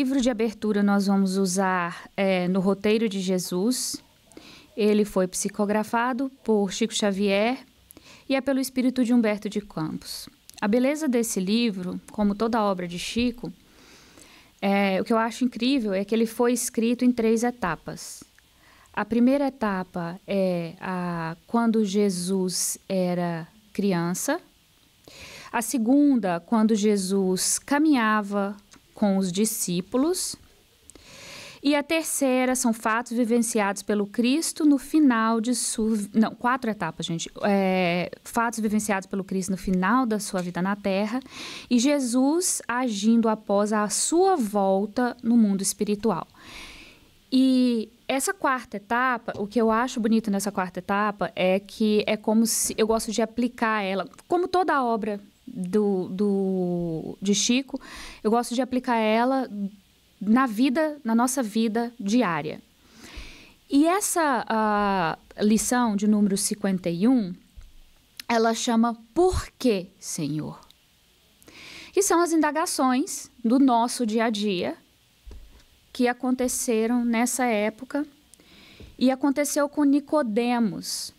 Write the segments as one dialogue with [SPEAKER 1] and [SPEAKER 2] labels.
[SPEAKER 1] livro de abertura nós vamos usar no Roteiro de Jesus. Ele foi psicografado por Chico Xavier e é pelo espírito de Humberto de Campos. A beleza desse livro, como toda a obra de Chico, o que eu acho incrível é que ele foi escrito em 3 etapas. A primeira etapa é quando Jesus era criança. A segunda, quando Jesus caminhava com os discípulos. E a terceira são fatos vivenciados pelo Cristo no final de sua... Não, 4 etapas, gente. Fatos vivenciados pelo Cristo no final da sua vida na Terra e Jesus agindo após a sua volta no mundo espiritual. E essa 4ª etapa, o que eu acho bonito nessa 4ª etapa é que é como se... Eu gosto de aplicar ela, como toda a obra de Chico, eu gosto de aplicar ela na nossa vida diária. E essa lição de número 51, ela chama Por que, Senhor? Que são as indagações do nosso dia a dia que aconteceram nessa época e aconteceu com Nicodemos.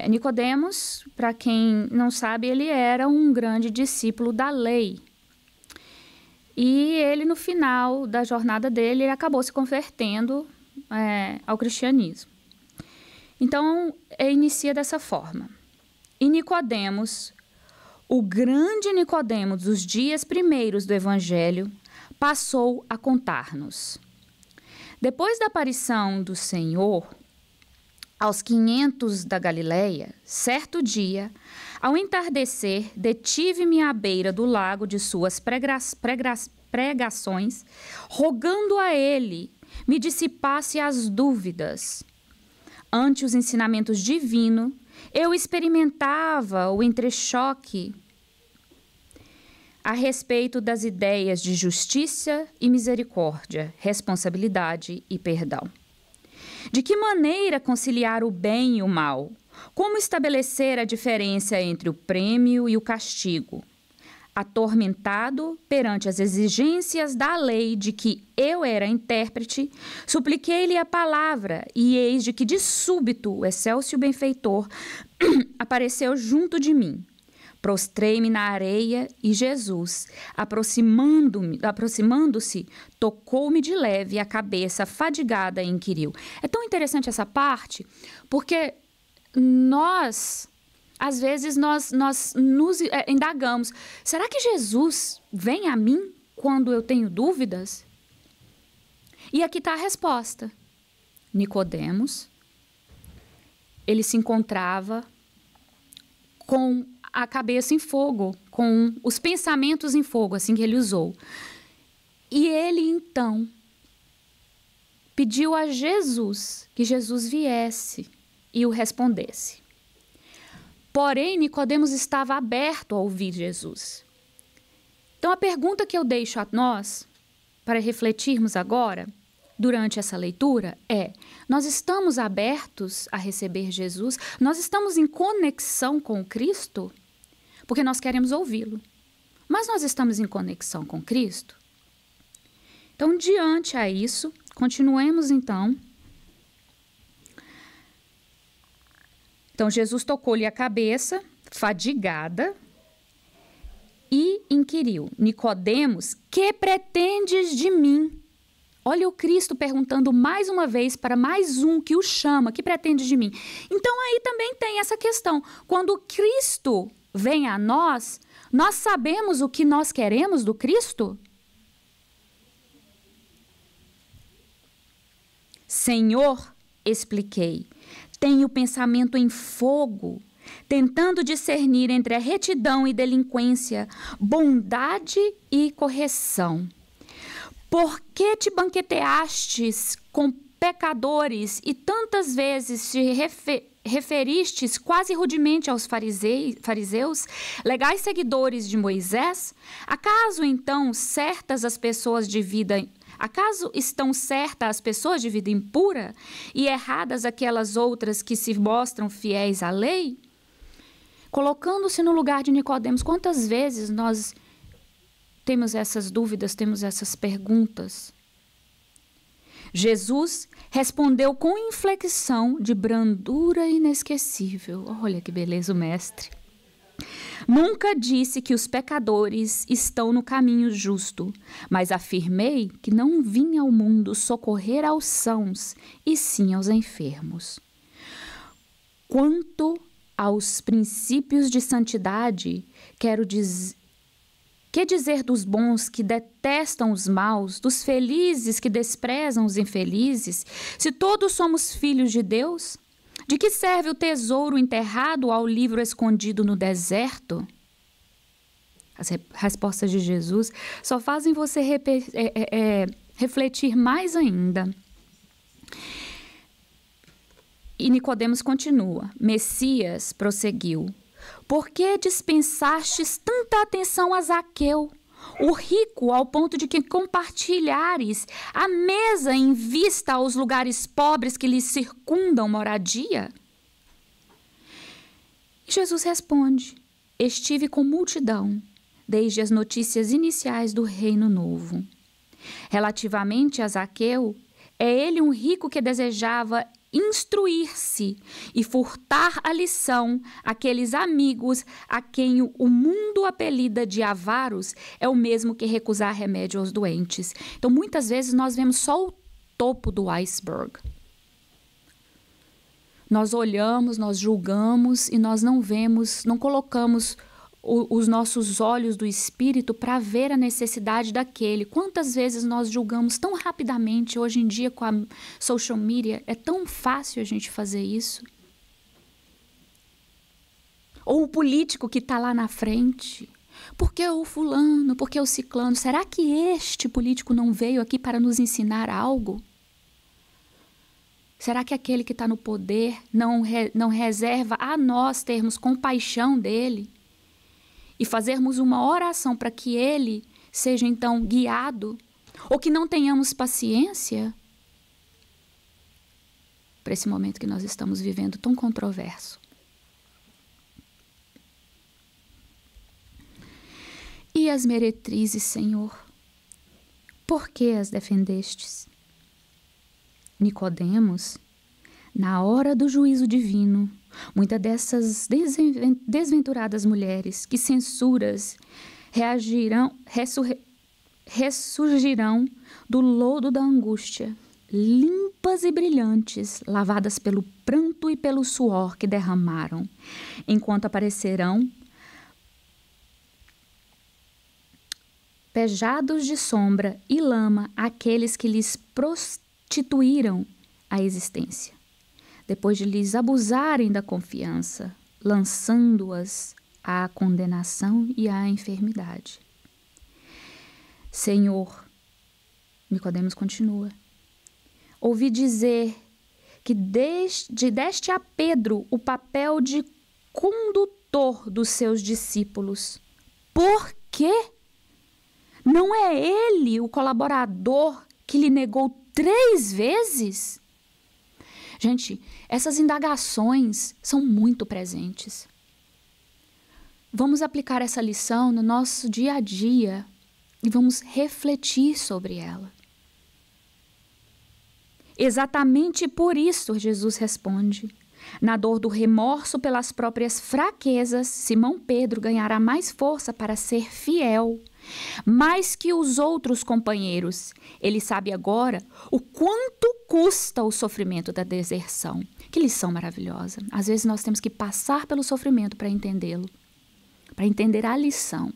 [SPEAKER 1] Nicodemos, para quem não sabe, ele era um grande discípulo da lei. E ele, no final da jornada dele, ele acabou se convertendo ao cristianismo. Então, inicia dessa forma. E Nicodemos, o grande Nicodemos dos dias primeiros do Evangelho, passou a contar-nos. Depois da aparição do Senhor aos 500 da Galileia, certo dia, ao entardecer, detive-me à beira do lago de suas pregações, rogando a ele me dissipasse as dúvidas. Ante os ensinamentos divinos, eu experimentava o entrechoque a respeito das ideias de justiça e misericórdia, responsabilidade e perdão. De que maneira conciliar o bem e o mal? Como estabelecer a diferença entre o prêmio e o castigo? Atormentado perante as exigências da lei de que eu era intérprete, supliquei-lhe a palavra, e eis de que de súbito o excelso benfeitor apareceu junto de mim. Prostrei-me na areia e Jesus, aproximando-se, tocou-me de leve a cabeça fadigada e inquiriu. É tão interessante essa parte, porque às vezes, nós nos indagamos, será que Jesus vem a mim quando eu tenho dúvidas? E aqui está a resposta. Nicodemos, ele se encontrava com a cabeça em fogo, com os pensamentos em fogo, assim que ele usou. E ele, então, pediu a Jesus que Jesus viesse e o respondesse. Porém, Nicodemos estava aberto a ouvir Jesus. Então, a pergunta que eu deixo a nós, para refletirmos agora, durante essa leitura, nós estamos abertos a receber Jesus? Nós estamos em conexão com Cristo? Porque nós queremos ouvi-lo. Mas nós estamos em conexão com Cristo? Então, diante a isso, continuemos então. Então, Jesus tocou-lhe a cabeça, fadigada, e inquiriu: Nicodemos, que pretendes de mim? Olha o Cristo perguntando mais uma vez para mais um que o chama: que pretende de mim? Então, aí também tem essa questão. Quando Cristo vem a nós, nós sabemos o que nós queremos do Cristo? Senhor, expliquei, tenho o pensamento em fogo, tentando discernir entre a retidão e delinquência, bondade e correção. Por que te banqueteastes com pecadores e tantas vezes te referistes quase rudemente aos fariseus, legais seguidores de Moisés? Acaso então estão certas as pessoas de vida impura e erradas aquelas outras que se mostram fiéis à lei? Colocando-se no lugar de Nicodemos, quantas vezes nós temos essas dúvidas, temos essas perguntas. Jesus respondeu com inflexão de brandura inesquecível. Olha que beleza o mestre. Nunca disse que os pecadores estão no caminho justo, mas afirmei que não vim ao mundo socorrer aos sãos, e sim aos enfermos. Quanto aos princípios de santidade, que dizer dos bons que detestam os maus, dos felizes que desprezam os infelizes, se todos somos filhos de Deus? De que serve o tesouro enterrado ao livro escondido no deserto? As respostas de Jesus só fazem você refletir mais ainda. E Nicodemos continua. Messias prosseguiu. Por que dispensastes tanta atenção a Zaqueu, o rico, ao ponto de que compartilhares a mesa em vista aos lugares pobres que lhe circundam moradia? E Jesus responde, estive com multidão, desde as notícias iniciais do Reino Novo. Relativamente a Zaqueu, é ele um rico que desejava instruir-se e furtar a lição àqueles amigos a quem o mundo apelida de avaros, é o mesmo que recusar remédio aos doentes. Então, muitas vezes, nós vemos só o topo do iceberg. Nós olhamos, nós julgamos e nós não vemos, não colocamos os nossos olhos do Espírito para ver a necessidade daquele. Quantas vezes nós julgamos tão rapidamente, hoje em dia com a social media, é tão fácil a gente fazer isso. Ou o político que está lá na frente. Por que o fulano, por que o ciclano? Será que este político não veio aqui para nos ensinar algo? Será que aquele que está no poder não reserva a nós termos compaixão dele? E fazermos uma oração para que ele seja então guiado, ou que não tenhamos paciência para esse momento que nós estamos vivendo tão controverso. E as meretrizes, Senhor, por que as defendestes? Nicodemos, na hora do juízo divino, muitas dessas desventuradas mulheres que censuras ressurgirão do lodo da angústia, limpas e brilhantes, lavadas pelo pranto e pelo suor que derramaram, enquanto aparecerão pejados de sombra e lama aqueles que lhes prostituíram a existência, depois de lhes abusarem da confiança, lançando-as à condenação e à enfermidade. Senhor, Nicodemos continua, ouvi dizer que deste a Pedro o papel de condutor dos seus discípulos. Por quê? Não é ele o colaborador que lhe negou 3 vezes? Gente, essas indagações são muito presentes. Vamos aplicar essa lição no nosso dia a dia e vamos refletir sobre ela. Exatamente por isso, Jesus responde. Na dor do remorso pelas próprias fraquezas, Simão Pedro ganhará mais força para ser fiel, mais que os outros companheiros. Ele sabe agora o quanto custa o sofrimento da deserção. Que lição maravilhosa. Às vezes nós temos que passar pelo sofrimento para entendê-lo, para entender a lição.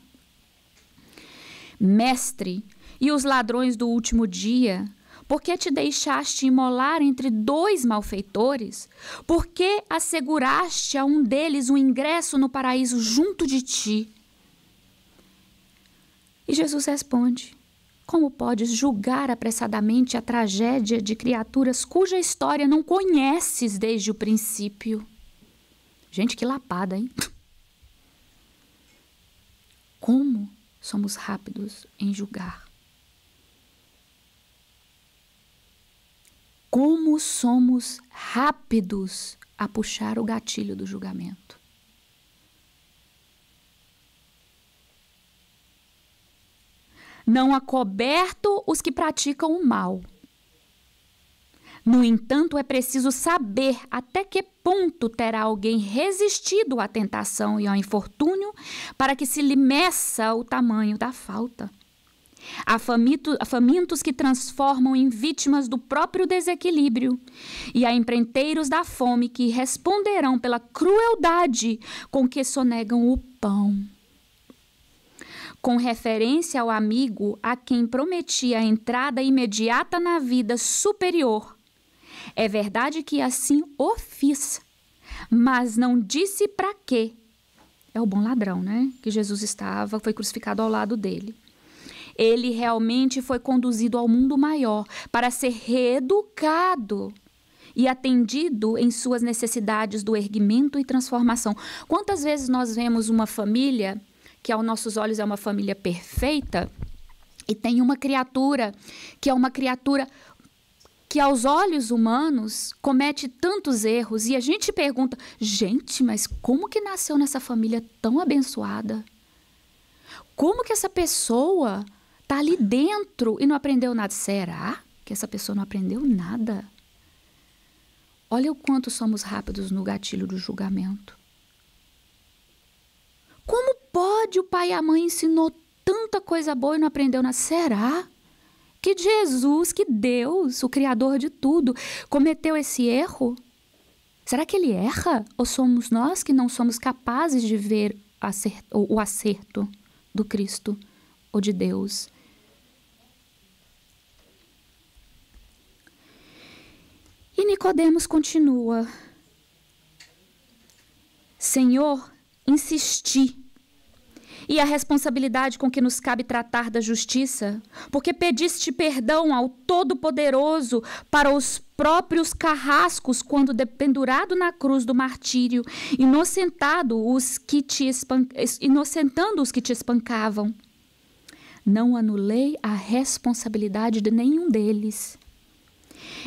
[SPEAKER 1] Mestre, e os ladrões do último dia? Por que te deixaste imolar entre 2 malfeitores? Por que asseguraste a um deles um ingresso no paraíso junto de ti? E Jesus responde, como podes julgar apressadamente a tragédia de criaturas cuja história não conheces desde o princípio? Gente, que lapada, hein? Como somos rápidos em julgar? Como somos rápidos a puxar o gatilho do julgamento. não acoberto os que praticam o mal. No entanto, é preciso saber até que ponto terá alguém resistido à tentação e ao infortúnio para que se lhe meça o tamanho da falta. Há famintos que transformam em vítimas do próprio desequilíbrio, e há empreiteiros da fome que responderão pela crueldade com que sonegam o pão. Com referência ao amigo a quem prometia a entrada imediata na vida superior, é verdade que assim o fiz, mas não disse para quê. É o bom ladrão, né? Que Jesus foi crucificado ao lado dele. Ele realmente foi conduzido ao mundo maior para ser reeducado e atendido em suas necessidades do erguimento e transformação. Quantas vezes nós vemos uma família que aos nossos olhos é uma família perfeita e tem uma criatura que é uma criatura que aos olhos humanos comete tantos erros e a gente pergunta, gente, mas como que nasceu nessa família tão abençoada? Como que essa pessoa está ali dentro e não aprendeu nada? Será que essa pessoa não aprendeu nada? Olha o quanto somos rápidos no gatilho do julgamento. Como pode o pai e a mãe ensinou tanta coisa boa e não aprendeu nada? Será que Jesus, que Deus, o Criador de tudo, cometeu esse erro? Será que ele erra? Ou somos nós que não somos capazes de ver o acerto do Cristo ou de Deus? E Nicodemos continua: Senhor, insisti, e a responsabilidade com que nos cabe tratar da justiça, porque pediste perdão ao Todo-Poderoso para os próprios carrascos quando dependurado na cruz do martírio, inocentando os que te espancavam. Não anulei a responsabilidade de nenhum deles.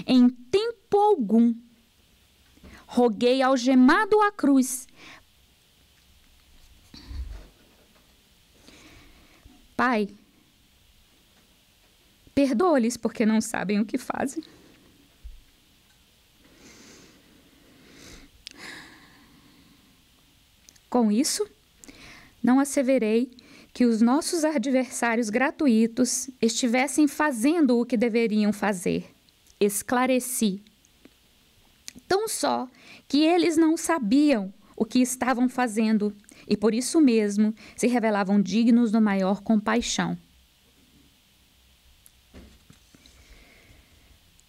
[SPEAKER 1] Em tempo algum, roguei algemado à cruz. Pai, perdoa-lhes porque não sabem o que fazem. Com isso, não asseverei que os nossos adversários gratuitos estivessem fazendo o que deveriam fazer. Esclareci. Tão só que eles não sabiam o que estavam fazendo e por isso mesmo se revelavam dignos da maior compaixão.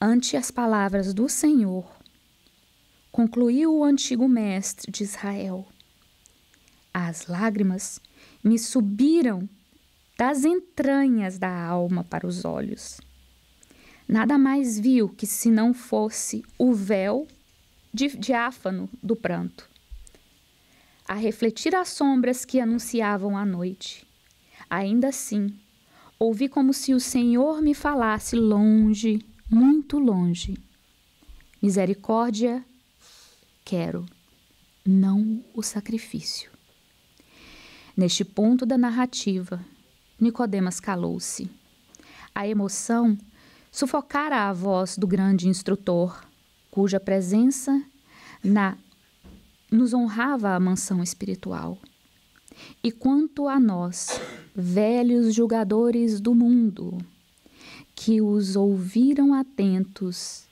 [SPEAKER 1] Ante as palavras do Senhor, concluiu o antigo mestre de Israel: as lágrimas me subiram das entranhas da alma para os olhos. Nada mais viu que se não fosse o véu diáfano do pranto, a refletir as sombras que anunciavam a noite. Ainda assim, ouvi como se o Senhor me falasse longe, muito longe. Misericórdia quero, não o sacrifício. Neste ponto da narrativa, Nicodemos calou-se. A emoção sufocara a voz do grande instrutor, cuja presença nos honrava a mansão espiritual. E quanto a nós, velhos julgadores do mundo, que os ouviram atentos,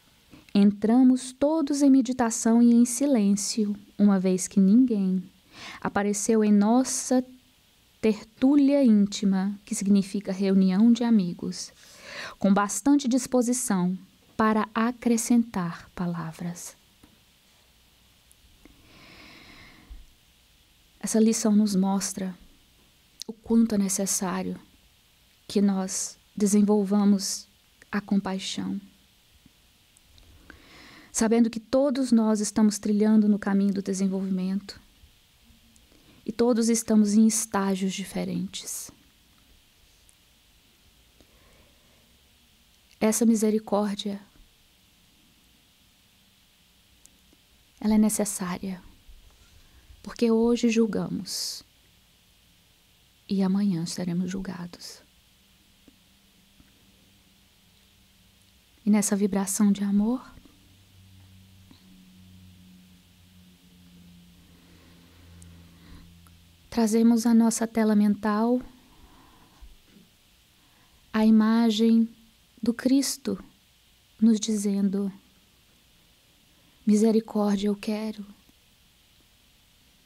[SPEAKER 1] entramos todos em meditação e em silêncio, uma vez que ninguém apareceu em nossa tertúlia íntima, que significa reunião de amigos, com bastante disposição para acrescentar palavras. Essa lição nos mostra o quanto é necessário que nós desenvolvamos a compaixão, sabendo que todos nós estamos trilhando no caminho do desenvolvimento e todos estamos em estágios diferentes. Essa misericórdia, ela é necessária, porque hoje julgamos e amanhã seremos julgados. E nessa vibração de amor, trazemos à nossa tela mental a imagem do Cristo nos dizendo: misericórdia eu quero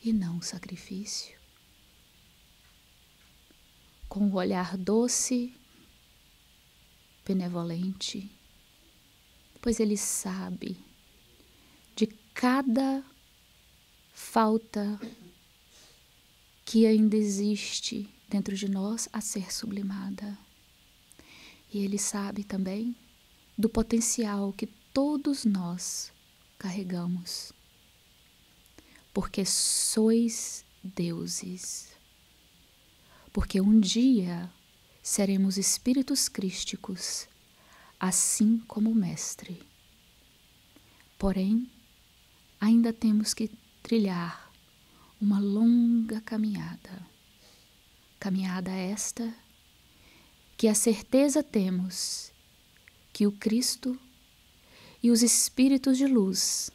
[SPEAKER 1] e não sacrifício. Com um olhar doce, benevolente, pois Ele sabe de cada falta que ainda existe dentro de nós a ser sublimada. E Ele sabe também do potencial que todos nós carregamos, porque sois deuses, porque um dia seremos espíritos crísticos, assim como o Mestre. Porém, ainda temos que trilhar uma longa caminhada. Caminhada esta que a certeza temos que o Cristo e os espíritos de luz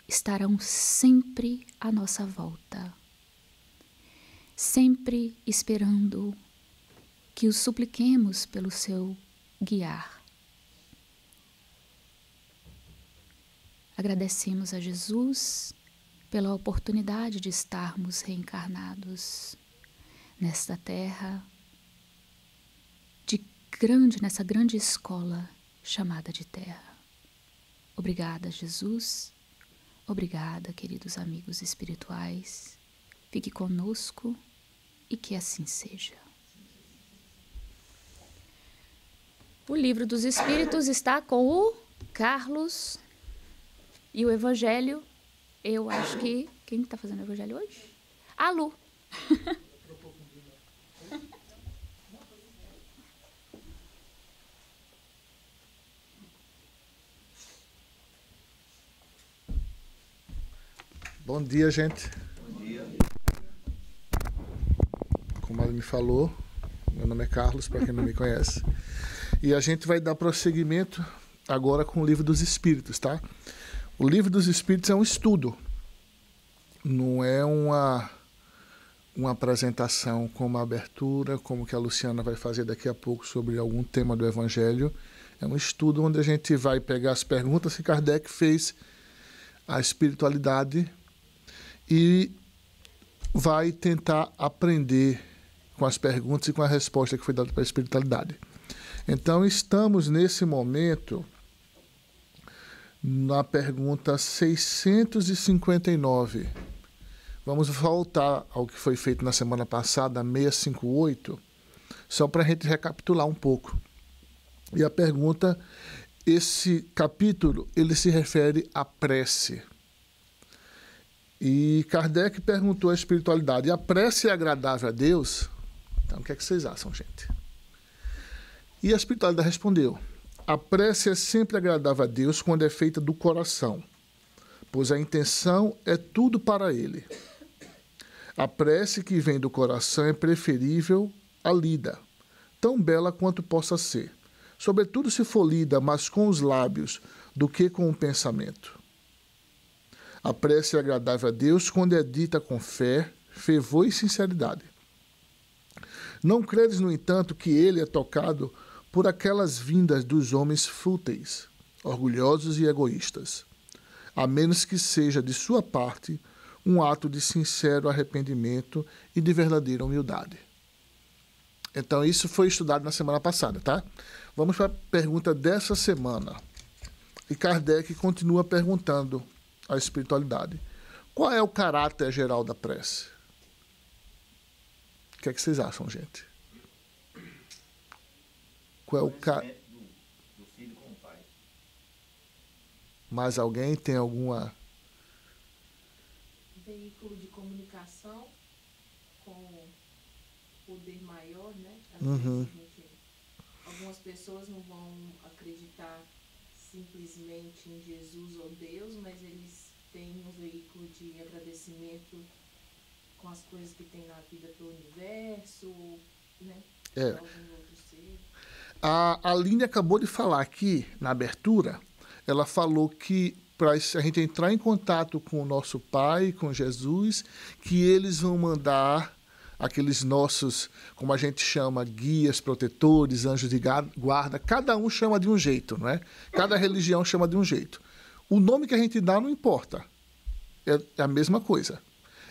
[SPEAKER 1] estarão sempre à nossa volta, sempre esperando que os supliquemos pelo seu guiar. Agradecemos a Jesus pela oportunidade de estarmos reencarnados nesta terra, nessa grande escola chamada de Terra. Obrigada, Jesus. Obrigada, queridos amigos espirituais. Fique conosco e que assim seja. O Livro dos Espíritos está com o Carlos e o Evangelho. Eu acho que... Quem está fazendo o Evangelho hoje? A Lu.
[SPEAKER 2] Bom dia, gente.
[SPEAKER 3] Bom dia.
[SPEAKER 2] Como ela me falou, meu nome é Carlos, para quem não me conhece. E a gente vai dar prosseguimento agora com o Livro dos Espíritos, tá? O Livro dos Espíritos é um estudo. Não é uma apresentação como a abertura, como que a Luciana vai fazer daqui a pouco sobre algum tema do Evangelho. É um estudo onde a gente vai pegar as perguntas que Kardec fez à espiritualidade e vai tentar aprender com as perguntas e com a resposta que foi dada para a espiritualidade. Então, estamos nesse momento na pergunta 659. Vamos voltar ao que foi feito na semana passada, 658, só para a gente recapitular um pouco. E a pergunta, esse capítulo, ele se refere à prece. E Kardec perguntou à espiritualidade: a prece é agradável a Deus? Então, o que é que vocês acham, gente? E a espiritualidade respondeu: a prece é sempre agradável a Deus quando é feita do coração, pois a intenção é tudo para Ele. A prece que vem do coração é preferível à lida, tão bela quanto possa ser, sobretudo se for lida mais com os lábios do que com o pensamento. A prece é agradável a Deus quando é dita com fé, fervor e sinceridade. Não credes, no entanto, que ele é tocado por aquelas vindas dos homens fúteis, orgulhosos e egoístas, a menos que seja de sua parte um ato de sincero arrependimento e de verdadeira humildade. Então, isso foi estudado na semana passada, tá? Vamos para a pergunta dessa semana. E Kardec continua perguntando à espiritualidade: qual é o caráter geral da prece? O que é que vocês acham, gente? Qual é o caráter
[SPEAKER 3] do filho com o pai.
[SPEAKER 2] Mais alguém tem alguma...
[SPEAKER 4] Veículo de comunicação com poder maior, né? Às
[SPEAKER 2] Uhum.
[SPEAKER 4] vezes algumas pessoas não vão acreditar simplesmente em Jesus ou Deus, mas eles têm um veículo de agradecimento com as coisas que tem na vida pelo universo, né?
[SPEAKER 2] É.
[SPEAKER 4] algum outro ser?
[SPEAKER 2] A Aline acabou de falar aqui, na abertura, ela falou que para a gente entrar em contato com o nosso Pai, com Jesus, que eles vão mandar aqueles nossos, como a gente chama, guias, protetores, anjos de guarda. Cada um chama de um jeito, não é? Cada religião chama de um jeito. O nome que a gente dá não importa. É a mesma coisa.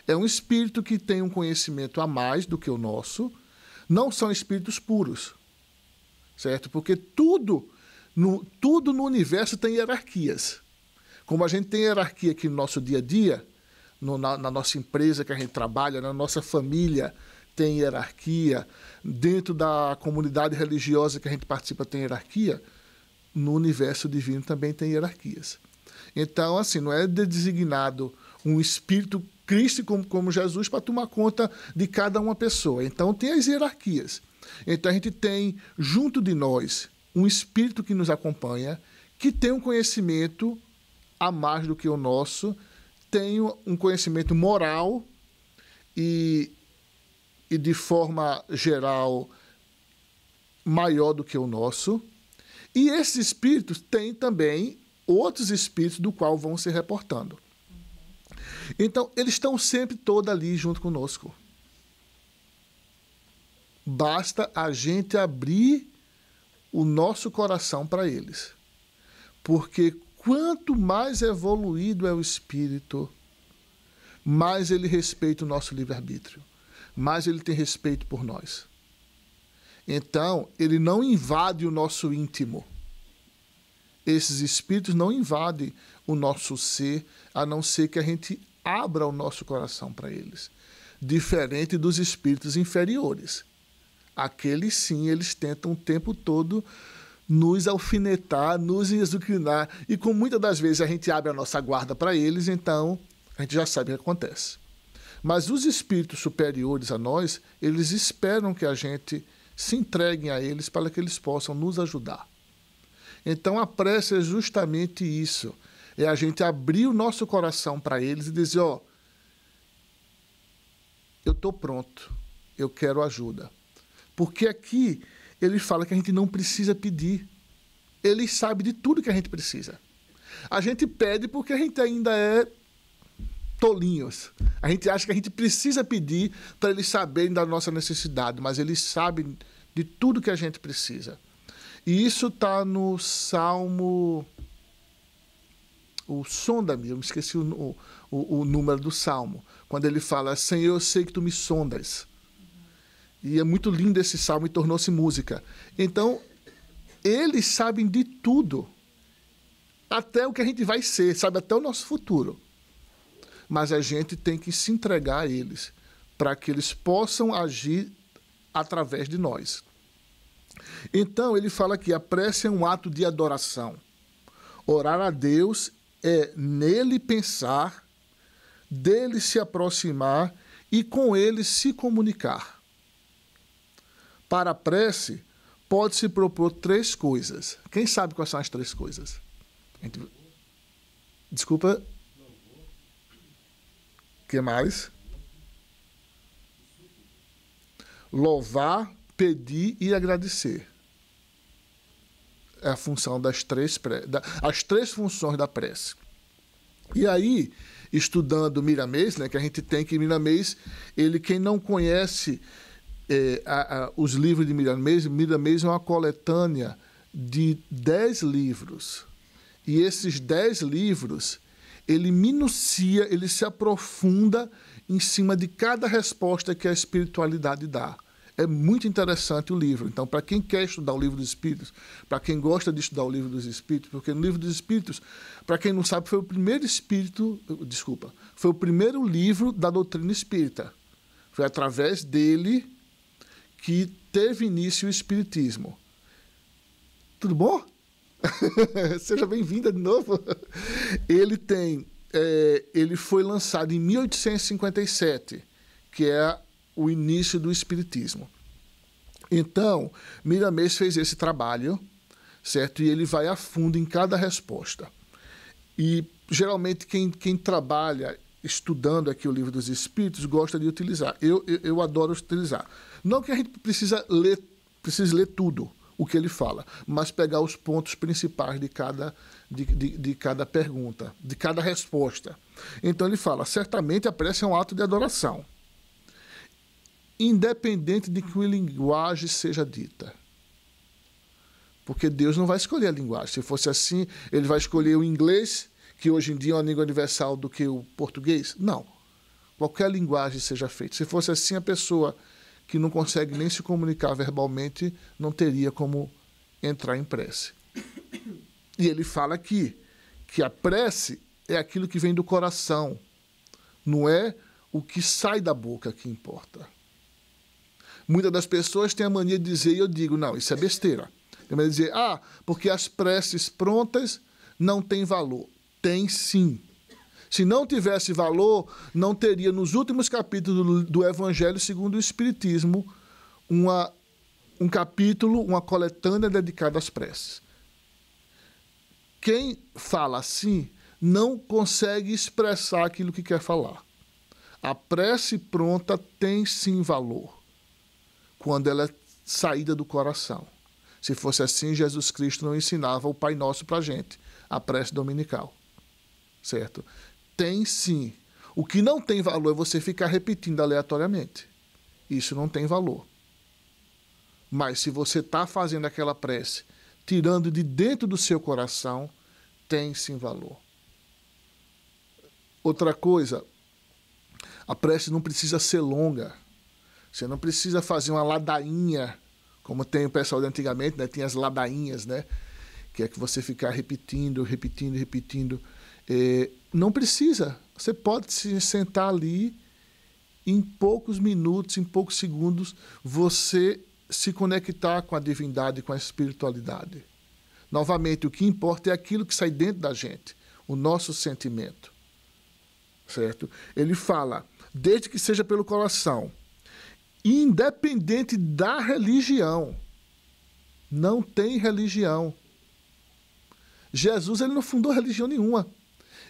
[SPEAKER 2] É um espírito que tem um conhecimento a mais do que o nosso. Não são espíritos puros, certo? Porque tudo no universo tem hierarquias. Como a gente tem hierarquia aqui no nosso dia a dia, na nossa empresa que a gente trabalha, na nossa família tem hierarquia, dentro da comunidade religiosa que a gente participa tem hierarquia, no universo divino também tem hierarquias. Então, assim, não é designado um espírito Cristo como Jesus para tomar conta de cada uma pessoa. Então, tem as hierarquias. Então, a gente tem, junto de nós, um espírito que nos acompanha, que tem um conhecimento a mais do que o nosso, tem um conhecimento moral e de forma geral maior do que o nosso. E esses espíritos têm também outros espíritos do qual vão se reportando. Então, eles estão sempre todos ali junto conosco. Basta a gente abrir o nosso coração para eles. Porque quanto mais evoluído é o espírito, mais ele respeita o nosso livre-arbítrio, mais ele tem respeito por nós. Então, ele não invade o nosso íntimo. Esses espíritos não invadem o nosso ser, a não ser que a gente abra o nosso coração para eles. Diferente dos espíritos inferiores. Aqueles sim, eles tentam o tempo todo nos alfinetar, nos exucrinar. E como muitas das vezes a gente abre a nossa guarda para eles, então a gente já sabe o que acontece. Mas os espíritos superiores a nós, eles esperam que a gente se entregue a eles para que eles possam nos ajudar. Então a prece é justamente isso. É a gente abrir o nosso coração para eles e dizer, ó, eu estou pronto, eu quero ajuda. Porque aqui ele fala que a gente não precisa pedir. Ele sabe de tudo que a gente precisa. A gente pede porque a gente ainda é tolinhos. A gente acha que a gente precisa pedir para eles saberem da nossa necessidade, mas eles sabem de tudo que a gente precisa. E isso está no Salmo... O sonda-me, eu me esqueci o número do Salmo. Quando ele fala, Senhor, eu sei que tu me sondas. E é muito lindo esse salmo e tornou-se música. Então, eles sabem de tudo. Até o que a gente vai ser, sabe? Até o nosso futuro. Mas a gente tem que se entregar a eles, para que eles possam agir através de nós. Então, ele fala que a prece é um ato de adoração. Orar a Deus é nele pensar, dele se aproximar e com ele se comunicar. Para a prece, pode-se propor 3 coisas. Quem sabe quais são as 3 coisas? Desculpa. O que mais? Louvar, pedir e agradecer. É a função das 3 as 3 funções da prece. E aí, estudando Miramês, né, que a gente tem que Miramês, quem não conhece os livros de Miramês é uma coletânea de 10 livros. E esses 10 livros, ele minucia, ele se aprofunda em cima de cada resposta que a espiritualidade dá. É muito interessante o livro. Então, para quem quer estudar o Livro dos Espíritos, para quem gosta de estudar o Livro dos Espíritos, porque no Livro dos Espíritos, para quem não sabe, foi o primeiro livro da doutrina espírita. Foi através dele que teve início o Espiritismo. Tudo bom? Seja bem-vinda de novo. Ele foi lançado em 1857, que é o início do Espiritismo. Então, Miramês fez esse trabalho, certo? E ele vai a fundo em cada resposta. E, geralmente, quem trabalha estudando aqui o Livro dos Espíritos, gosta de utilizar. Eu adoro utilizar. Não que a gente precise ler tudo o que ele fala, mas pegar os pontos principais de cada pergunta, de cada resposta. Então ele fala, certamente a prece é um ato de adoração, independente de que linguagem seja dita. Porque Deus não vai escolher a linguagem. Se fosse assim, ele vai escolher o inglês, que hoje em dia é uma língua universal, do que o português? Não. Qualquer linguagem seja feita. Se fosse assim, a pessoa que não consegue nem se comunicar verbalmente não teria como entrar em prece. E ele fala aqui que a prece é aquilo que vem do coração, não é o que sai da boca que importa. Muitas das pessoas têm a mania de dizer, e eu digo, não, isso é besteira. Tem a mania de dizer, porque as preces prontas não têm valor. Tem sim. Se não tivesse valor, não teria nos últimos capítulos do Evangelho segundo o Espiritismo um capítulo, uma coletânea dedicada às preces. Quem fala assim não consegue expressar aquilo que quer falar. A prece pronta tem sim valor, quando ela é saída do coração. Se fosse assim, Jesus Cristo não ensinava o Pai Nosso para a gente, a prece dominical. Certo? Tem sim. O que não tem valor é você ficar repetindo aleatoriamente. Isso não tem valor. Mas se você está fazendo aquela prece, tirando de dentro do seu coração, tem sim valor. Outra coisa, a prece não precisa ser longa. Você não precisa fazer uma ladainha, como tem o pessoal de antigamente, né? Tinha as ladainhas, né? Que é que você ficar repetindo. Não precisa. Você pode se sentar ali, em poucos minutos, em poucos segundos, você se conectar com a divindade, com a espiritualidade. Novamente, o que importa é aquilo que sai dentro da gente, o nosso sentimento. Certo? Ele fala, desde que seja pelo coração, independente da religião. Não tem religião. Jesus ele não fundou religião nenhuma.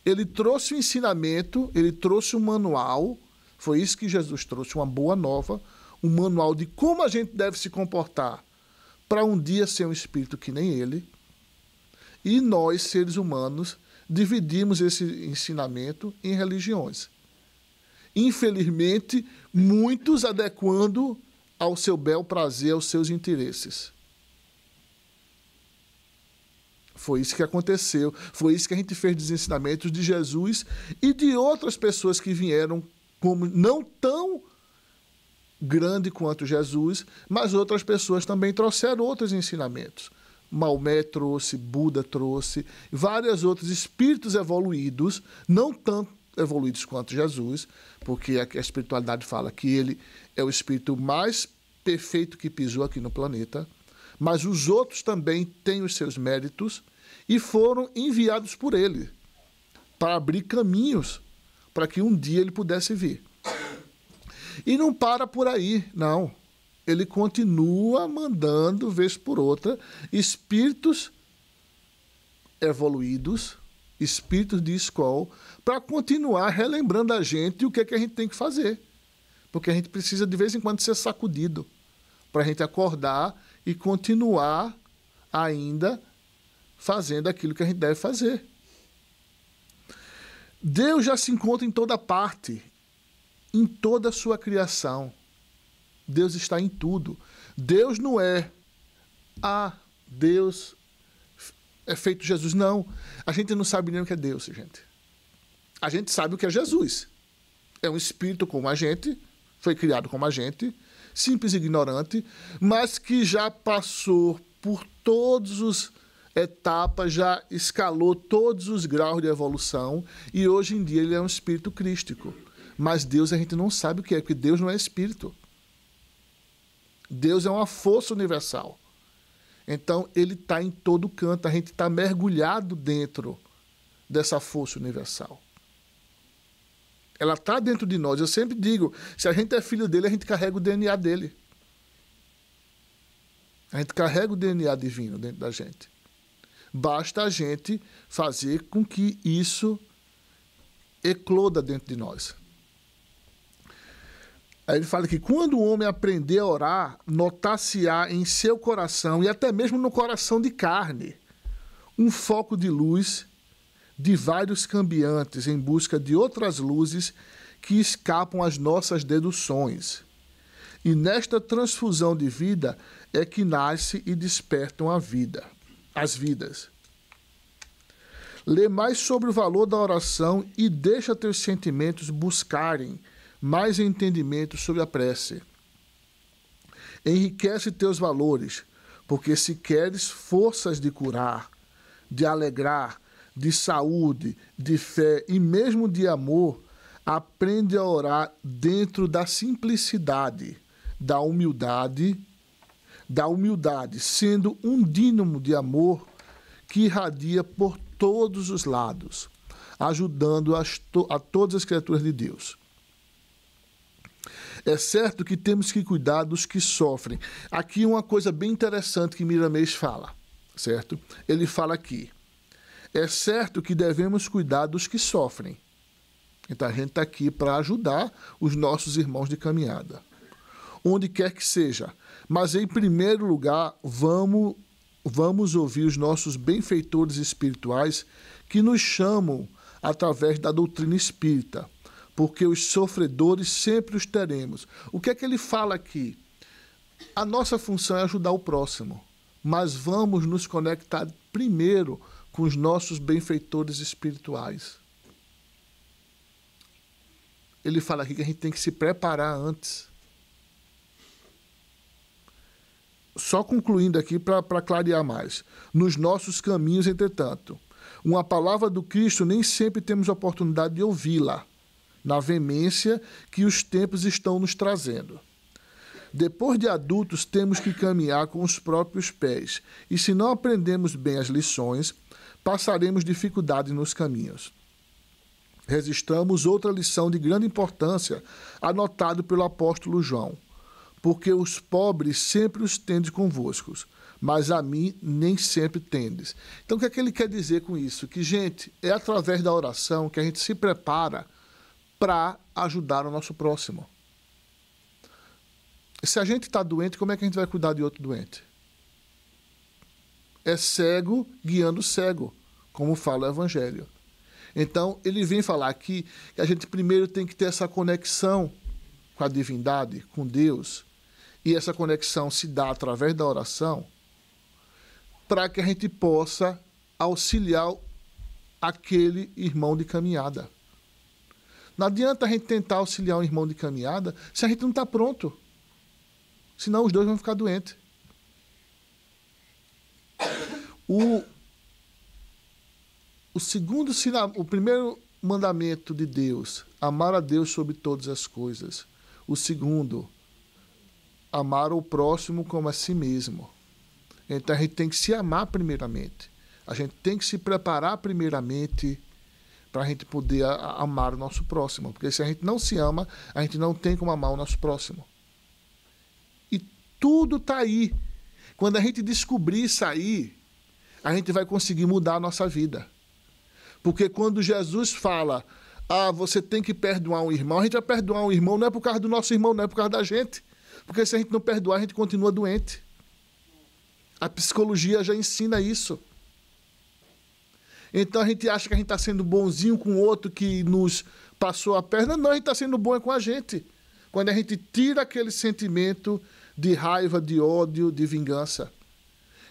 [SPEAKER 2] Ele trouxe o ensinamento, ele trouxe um manual, foi isso que Jesus trouxe, uma boa nova, um manual de como a gente deve se comportar para um dia ser um espírito que nem ele. E nós, seres humanos, dividimos esse ensinamento em religiões. Infelizmente, muitos adequando ao seu bel prazer, aos seus interesses. Foi isso que aconteceu, foi isso que a gente fez dos ensinamentos de Jesus e de outras pessoas que vieram, como não tão grande quanto Jesus, mas outras pessoas também trouxeram outros ensinamentos. Maomé trouxe, Buda trouxe, vários outros espíritos evoluídos, não tanto evoluídos quanto Jesus, porque a espiritualidade fala que ele é o espírito mais perfeito que pisou aqui no planeta, mas os outros também têm os seus méritos e foram enviados por ele para abrir caminhos para que um dia ele pudesse vir. E não para por aí, não. Ele continua mandando, vez por outra, espíritos evoluídos, espíritos de escola, para continuar relembrando a gente o que é que a gente tem que fazer. Porque a gente precisa, de vez em quando, ser sacudido, para a gente acordar e continuar ainda fazendo aquilo que a gente deve fazer. Deus já se encontra em toda parte, em toda a sua criação. Deus está em tudo. Deus não é, Deus é feito Jesus. Não, a gente não sabe nem o que é Deus, gente. A gente sabe o que é Jesus. É um espírito como a gente, foi criado como a gente, simples e ignorante, mas que já passou por todas as etapas, já escalou todos os graus de evolução e hoje em dia ele é um espírito crístico. Mas Deus a gente não sabe o que é, porque Deus não é espírito. Deus é uma força universal. Então ele está em todo canto, a gente está mergulhado dentro dessa força universal. Ela está dentro de nós. Eu sempre digo, se a gente é filho dele, a gente carrega o DNA dele. A gente carrega o DNA divino dentro da gente. Basta a gente fazer com que isso ecloda dentro de nós. Aí ele fala que quando o homem aprender a orar, notar-se-á em seu coração, e até mesmo no coração de carne, um foco de luz de vários cambiantes em busca de outras luzes que escapam às nossas deduções. E nesta transfusão de vida é que nasce e despertam a vida, as vidas. Lê mais sobre o valor da oração e deixa teus sentimentos buscarem mais entendimento sobre a prece. Enriquece teus valores, porque se queres forças de curar, de alegrar, de saúde, de fé e mesmo de amor, aprende a orar dentro da simplicidade, da humildade, sendo um dínamo de amor que irradia por todos os lados, ajudando a todas as criaturas de Deus. É certo que temos que cuidar dos que sofrem. Aqui uma coisa bem interessante que Miramês fala, certo? Ele fala aqui, é certo que devemos cuidar dos que sofrem. Então a gente está aqui para ajudar os nossos irmãos de caminhada, onde quer que seja. Mas em primeiro lugar, vamos ouvir os nossos benfeitores espirituais que nos chamam através da doutrina espírita, porque os sofredores sempre os teremos. O que é que ele fala aqui? A nossa função é ajudar o próximo, mas vamos nos conectar primeiro com os nossos benfeitores espirituais. Ele fala aqui que a gente tem que se preparar antes. Só concluindo aqui para clarear mais. Nos nossos caminhos, entretanto, uma palavra do Cristo nem sempre temos a oportunidade de ouvi-la, na veemência que os tempos estão nos trazendo. Depois de adultos, temos que caminhar com os próprios pés, e se não aprendemos bem as lições, passaremos dificuldades nos caminhos. Registramos outra lição de grande importância, anotada pelo apóstolo João. Porque os pobres sempre os tendes convosco, mas a mim nem sempre tendes. Então, o que é que ele quer dizer com isso? Que, gente, é através da oração que a gente se prepara para ajudar o nosso próximo. Se a gente está doente, como é que a gente vai cuidar de outro doente? É cego guiando cego, como fala o Evangelho. Então, ele vem falar aqui que a gente primeiro tem que ter essa conexão com a divindade, com Deus, e essa conexão se dá através da oração, para que a gente possa auxiliar aquele irmão de caminhada. Não adianta a gente tentar auxiliar um irmão de caminhada se a gente não está pronto. Senão os dois vão ficar doentes. O primeiro mandamento de Deus, amar a Deus sobre todas as coisas. O segundo, amar o próximo como a si mesmo. Então a gente tem que se amar primeiramente. A gente tem que se preparar primeiramente para a gente poder amar o nosso próximo. Porque se a gente não se ama, a gente não tem como amar o nosso próximo. E tudo está aí. Quando a gente descobrir isso aí, a gente vai conseguir mudar a nossa vida. Porque quando Jesus fala, você tem que perdoar um irmão, a gente vai perdoar um irmão não é por causa do nosso irmão, não é por causa da gente. Porque se a gente não perdoar, a gente continua doente. A psicologia já ensina isso. Então a gente acha que a gente está sendo bonzinho com o outro que nos passou a perna. Não, a gente está sendo bom com a gente. Quando a gente tira aquele sentimento de raiva, de ódio, de vingança.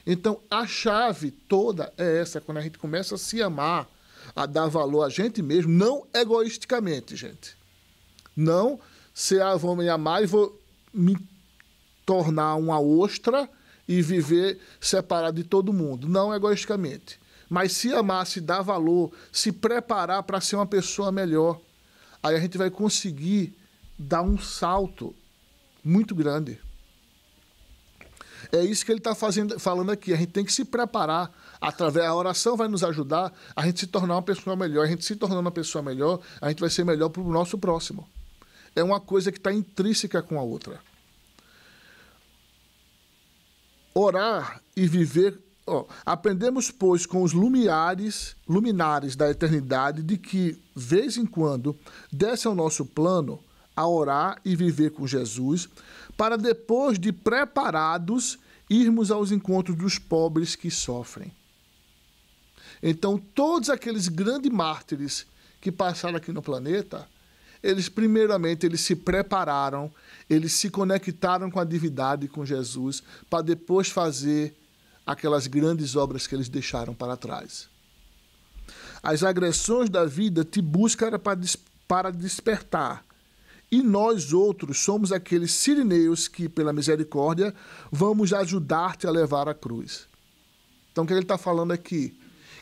[SPEAKER 2] Então a chave toda é essa, quando a gente começa a se amar, a dar valor a gente mesmo, não egoisticamente, gente. Não vou me amar e vou me tornar uma ostra e viver separado de todo mundo. Não egoisticamente. Mas se amar, se dar valor, se preparar para ser uma pessoa melhor, aí a gente vai conseguir dar um salto muito grande. É isso que ele está falando aqui. A gente tem que se preparar. Através da oração vai nos ajudar a gente se tornar uma pessoa melhor. A gente se tornando uma pessoa melhor, a gente vai ser melhor para o nosso próximo. É uma coisa que está intrínseca com a outra. Orar e viver Aprendemos, pois, com os luminares da eternidade, de que, vez em quando, desce ao nosso plano a orar e viver com Jesus, para depois de preparados, irmos aos encontros dos pobres que sofrem. Então, todos aqueles grandes mártires que passaram aqui no planeta, primeiramente, eles se prepararam, eles se conectaram com a divindade, com Jesus, para depois fazer aquelas grandes obras que eles deixaram para trás. As agressões da vida te buscam para despertar. E nós outros somos aqueles sirineus que, pela misericórdia, vamos ajudar-te a levar a cruz. Então, o que ele está falando aqui?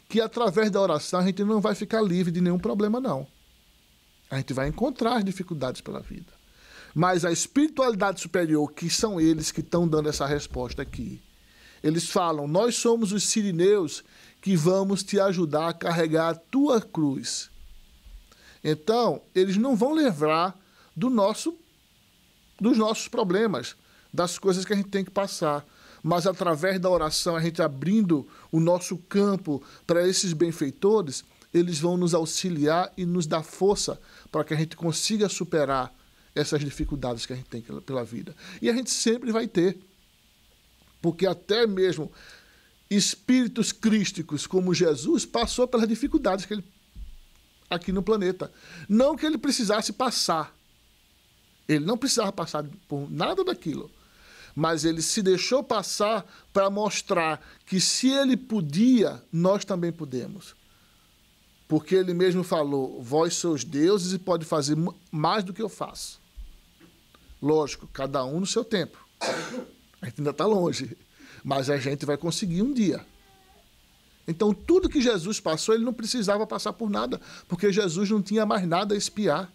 [SPEAKER 2] Que através da oração a gente não vai ficar livre de nenhum problema, não. A gente vai encontrar as dificuldades pela vida. Mas a espiritualidade superior, que são eles que estão dando essa resposta aqui, eles falam, nós somos os sirineus que vamos te ajudar a carregar a tua cruz. Então, eles não vão livrar dos nossos problemas, das coisas que a gente tem que passar. Mas através da oração, a gente abrindo o nosso campo para esses benfeitores, eles vão nos auxiliar e nos dar força para que a gente consiga superar essas dificuldades que a gente tem pela vida. E a gente sempre vai ter. Porque até mesmo espíritos crísticos como Jesus passou pelas dificuldades que ele aqui no planeta. Não que ele precisasse passar. Ele não precisava passar por nada daquilo. Mas ele se deixou passar para mostrar que se ele podia, nós também podemos. Porque ele mesmo falou, vós sois deuses e pode fazer mais do que eu faço. Lógico, cada um no seu tempo. A gente ainda está longe, mas a gente vai conseguir um dia. Então, tudo que Jesus passou, ele não precisava passar por nada, porque Jesus não tinha mais nada a expiar.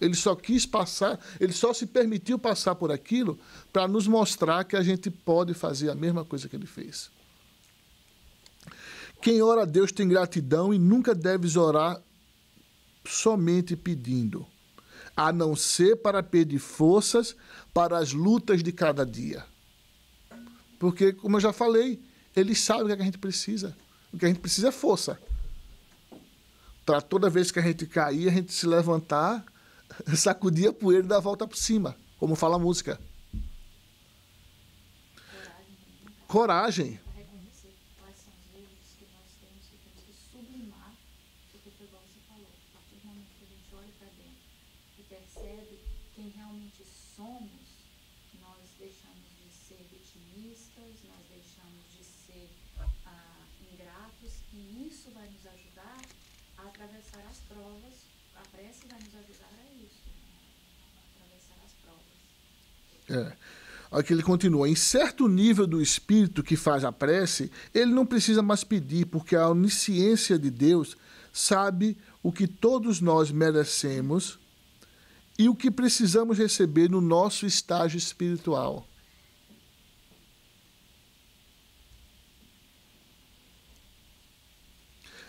[SPEAKER 2] Ele só quis passar, ele só se permitiu passar por aquilo para nos mostrar que a gente pode fazer a mesma coisa que ele fez. Quem ora a Deus tem gratidão e nunca deves orar somente pedindo, a não ser para pedir forças para as lutas de cada dia. Porque, como eu já falei, ele sabe o que a gente precisa. O que a gente precisa é força. Para toda vez que a gente cair, a gente se levantar, sacudir a poeira e dar a volta por cima, como fala a música. Coragem.
[SPEAKER 1] Para reconhecer quais são os erros que nós temos que sublimar, porque foi igual você falou, a partir do momento que a gente olha para dentro e percebe quem realmente somos, nós deixamos de ser vitimistas, nós deixamos de ser ingratos, e isso vai nos ajudar a atravessar as provas. A prece vai nos ajudar a isso, a atravessar as provas.
[SPEAKER 2] Aqui ele continua, em certo nível do espírito que faz a prece, ele não precisa mais pedir, porque a onisciência de Deus sabe o que todos nós merecemos e o que precisamos receber no nosso estágio espiritual.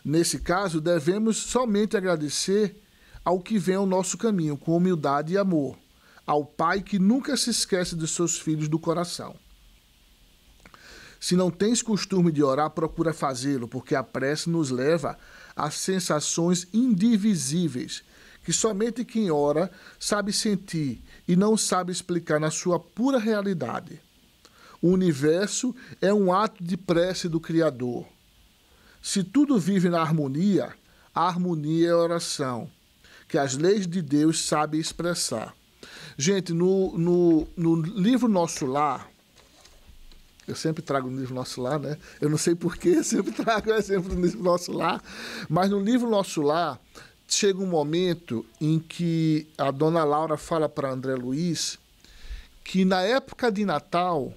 [SPEAKER 2] Nesse caso, devemos somente agradecer ao que vem ao nosso caminho, com humildade e amor, ao Pai que nunca se esquece dos seus filhos do coração. Se não tens costume de orar, procura fazê-lo, porque a prece nos leva a sensações indivisíveis, que somente quem ora sabe sentir e não sabe explicar na sua pura realidade. O universo é um ato de prece do Criador. Se tudo vive na harmonia, a harmonia é a oração, que as leis de Deus sabem expressar. Gente, no livro Nosso Lar, eu sempre trago no livro Nosso Lar, né? Eu não sei porquê, eu sempre trago o exemplo do livro Nosso Lar, mas no livro Nosso Lar, chega um momento em que a dona Laura fala para André Luiz que na época de Natal,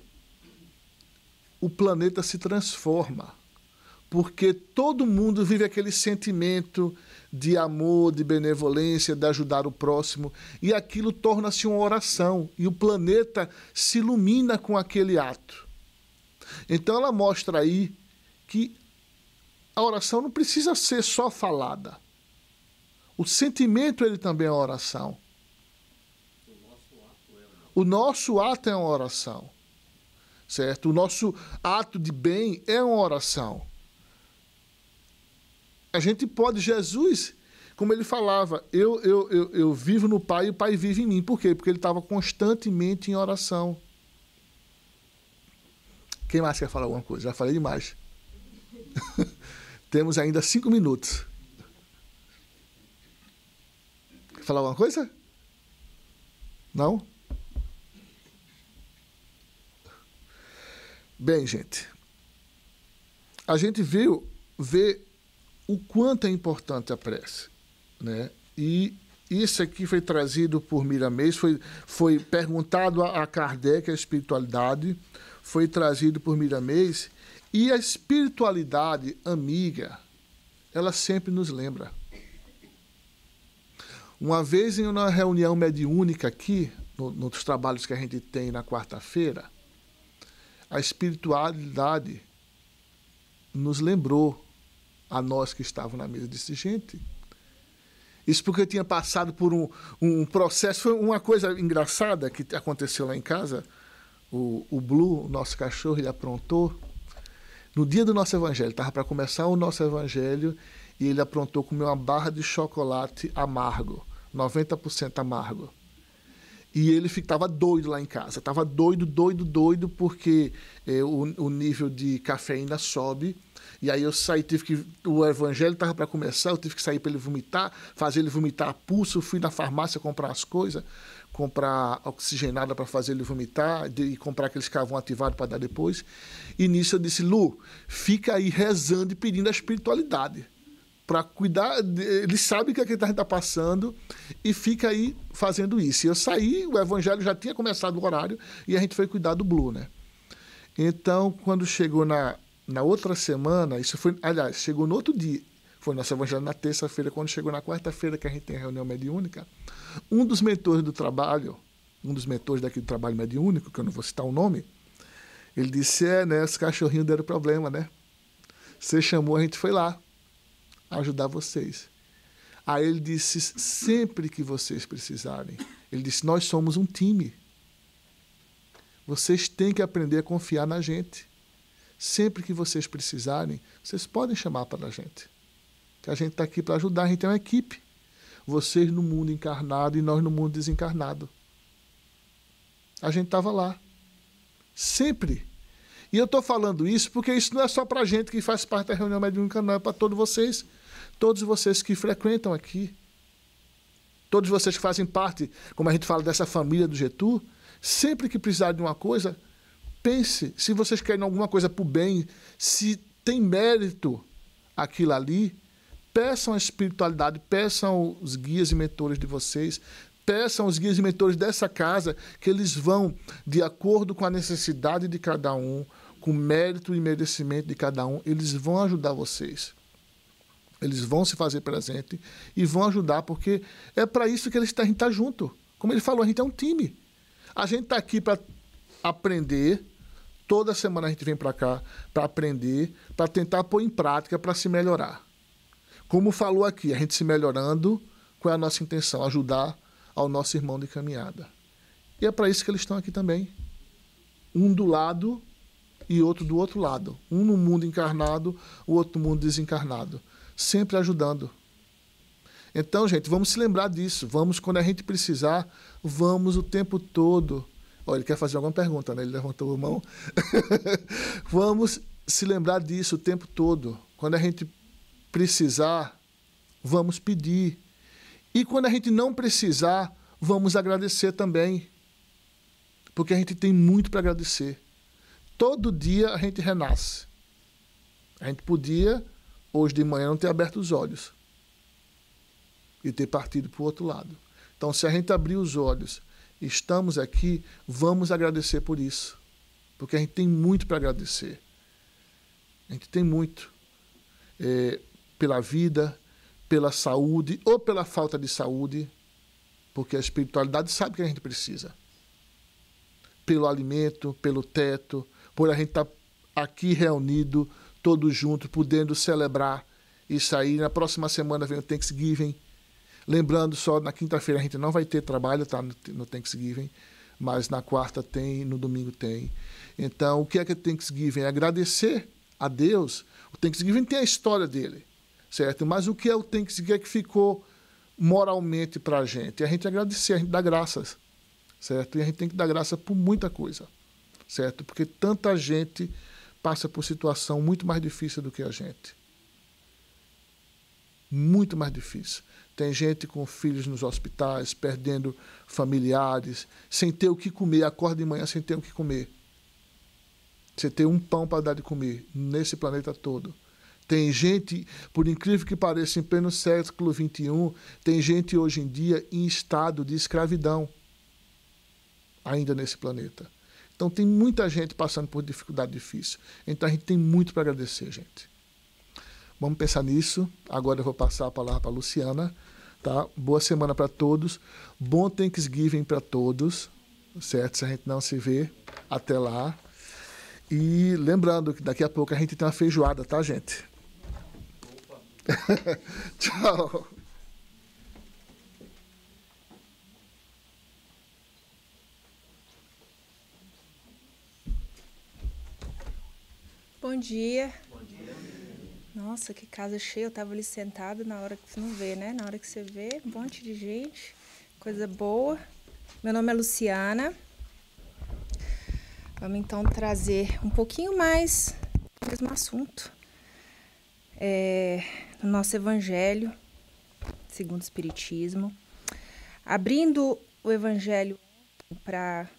[SPEAKER 2] o planeta se transforma, porque todo mundo vive aquele sentimento de amor, de benevolência, de ajudar o próximo, e aquilo torna-se uma oração, e o planeta se ilumina com aquele ato. Então ela mostra aí que a oração não precisa ser só falada. O sentimento, ele também é uma oração. O nosso ato é uma oração. certo? O nosso ato de bem é uma oração. A gente pode, Jesus, como ele falava, eu vivo no Pai e o Pai vive em mim. Por quê? Porque ele estava constantemente em oração. Quem mais quer falar alguma coisa? Já falei demais. Temos ainda 5 minutos. Quer falar alguma coisa? Não? Bem, gente, a gente vê o quanto é importante a prece, né? E isso aqui foi trazido por Miramês, foi perguntado a Kardec, a espiritualidade, foi trazido por Miramês, e a espiritualidade amiga, ela sempre nos lembra. Uma vez em uma reunião mediúnica aqui, nos trabalhos que a gente tem na quarta-feira, a espiritualidade nos lembrou a nós que estávamos na mesa, disse, gente, isso porque eu tinha passado por um processo, foi uma coisa engraçada que aconteceu lá em casa, o Blue, o nosso cachorro, ele aprontou, no dia do nosso evangelho, estava para começar o nosso evangelho, e ele aprontou comer uma barra de chocolate amargo, 90% amargo. E ele estava doido lá em casa, estava doido, porque o nível de cafeína sobe. E aí eu saí, o evangelho estava para começar, eu tive que sair para ele vomitar, fazer ele vomitar a pulso, fui na farmácia comprar as coisas, comprar oxigenada para fazer ele vomitar, e comprar aqueles carvão ativado para dar depois. E nisso eu disse, Lu, fica aí rezando e pedindo a espiritualidade, para cuidar, ele sabe o que a gente está passando, e fica aí fazendo isso. E eu saí, o evangelho já tinha começado o horário, e a gente foi cuidar do Blue, né? Então, quando chegou na outra semana, isso foi, aliás, chegou no outro dia, foi nosso evangelho na terça-feira, quando chegou na quarta-feira, que a gente tem a reunião mediúnica, um dos mentores do trabalho, um dos mentores daqui do trabalho mediúnico, que eu não vou citar o nome, ele disse, né, os cachorrinhos deram problema, né? Você chamou, a gente foi lá ajudar vocês. Aí ele disse, sempre que vocês precisarem, ele disse, nós somos um time. Vocês têm que aprender a confiar na gente. Sempre que vocês precisarem, vocês podem chamar para a gente. Que a gente está aqui para ajudar, a gente é uma equipe. Vocês no mundo encarnado e nós no mundo desencarnado. A gente estava lá. Sempre. E eu estou falando isso porque isso não é só para a gente que faz parte da reunião mediúnica, não, é para todos vocês. Todos vocês que frequentam aqui. Todos vocês que fazem parte, como a gente fala, dessa família do Getú, sempre que precisar de uma coisa, pense, se vocês querem alguma coisa para o bem, se tem mérito aquilo ali, peçam a espiritualidade, peçam os guias e mentores de vocês, peçam os guias e mentores dessa casa, que eles vão, de acordo com a necessidade de cada um, com o mérito e merecimento de cada um, eles vão ajudar vocês. Eles vão se fazer presente e vão ajudar, porque é para isso que a gente está junto. Como ele falou, a gente é um time. A gente está aqui para aprender. Toda semana a gente vem para cá para aprender, para tentar pôr em prática, para se melhorar. Como falou aqui, a gente se melhorando, qual é a nossa intenção? Ajudar ao nosso irmão de caminhada. E é para isso que eles estão aqui também. Um do lado e outro do outro lado. Um no mundo encarnado, o outro no mundo desencarnado. Sempre ajudando. Então, gente, vamos se lembrar disso. Vamos, quando a gente precisar, vamos o tempo todo. Olha, ele quer fazer alguma pergunta, né? Ele levantou a mão. Vamos se lembrar disso o tempo todo. Quando a gente precisar, vamos pedir. E quando a gente não precisar, vamos agradecer também. Porque a gente tem muito para agradecer. Todo dia a gente renasce. A gente podia, hoje de manhã, não ter aberto os olhos e ter partido para o outro lado. Então, se a gente abrir os olhos, estamos aqui, vamos agradecer por isso. Porque a gente tem muito para agradecer. A gente tem muito. Pela vida, pela saúde ou pela falta de saúde, porque a espiritualidade sabe que a gente precisa. Pelo alimento, pelo teto, por a gente estar aqui reunido, todos juntos, podendo celebrar isso aí. Na próxima semana vem o Thanksgiving. Lembrando só, na quinta-feira a gente não vai ter trabalho, tá, no Thanksgiving, mas na quarta tem, no domingo tem. Então, o que é Thanksgiving? É agradecer a Deus. O Thanksgiving tem a história dele, certo? Mas o que é o Thanksgiving que ficou moralmente para a gente? A gente agradecer, a gente dá graças, certo? E a gente tem que dar graça por muita coisa, certo? Porque tanta gente passa por situação muito mais difícil do que a gente. Muito mais difícil. Tem gente com filhos nos hospitais, perdendo familiares, sem ter o que comer, acorda de manhã sem ter o que comer. Você tem um pão para dar de comer nesse planeta todo. Tem gente, por incrível que pareça, em pleno século XXI, tem gente hoje em dia em estado de escravidão, ainda nesse planeta. Então tem muita gente passando por dificuldade difícil. Então a gente tem muito para agradecer, gente. Vamos pensar nisso. Agora eu vou passar a palavra para a Luciana. Tá? Boa semana para todos. Bom Thanksgiving para todos. Certo? Se a gente não se vê, até lá. E lembrando que daqui a pouco a gente tem uma feijoada, tá, gente? Tchau.
[SPEAKER 5] Bom dia. Nossa, que casa cheia. Eu estava ali sentada na hora que você não vê, né? Na hora que você vê, um monte de gente, coisa boa. Meu nome é Luciana. Vamos então trazer um pouquinho mais do mesmo assunto. No nosso Evangelho, segundo o Espiritismo. Abrindo o Evangelho para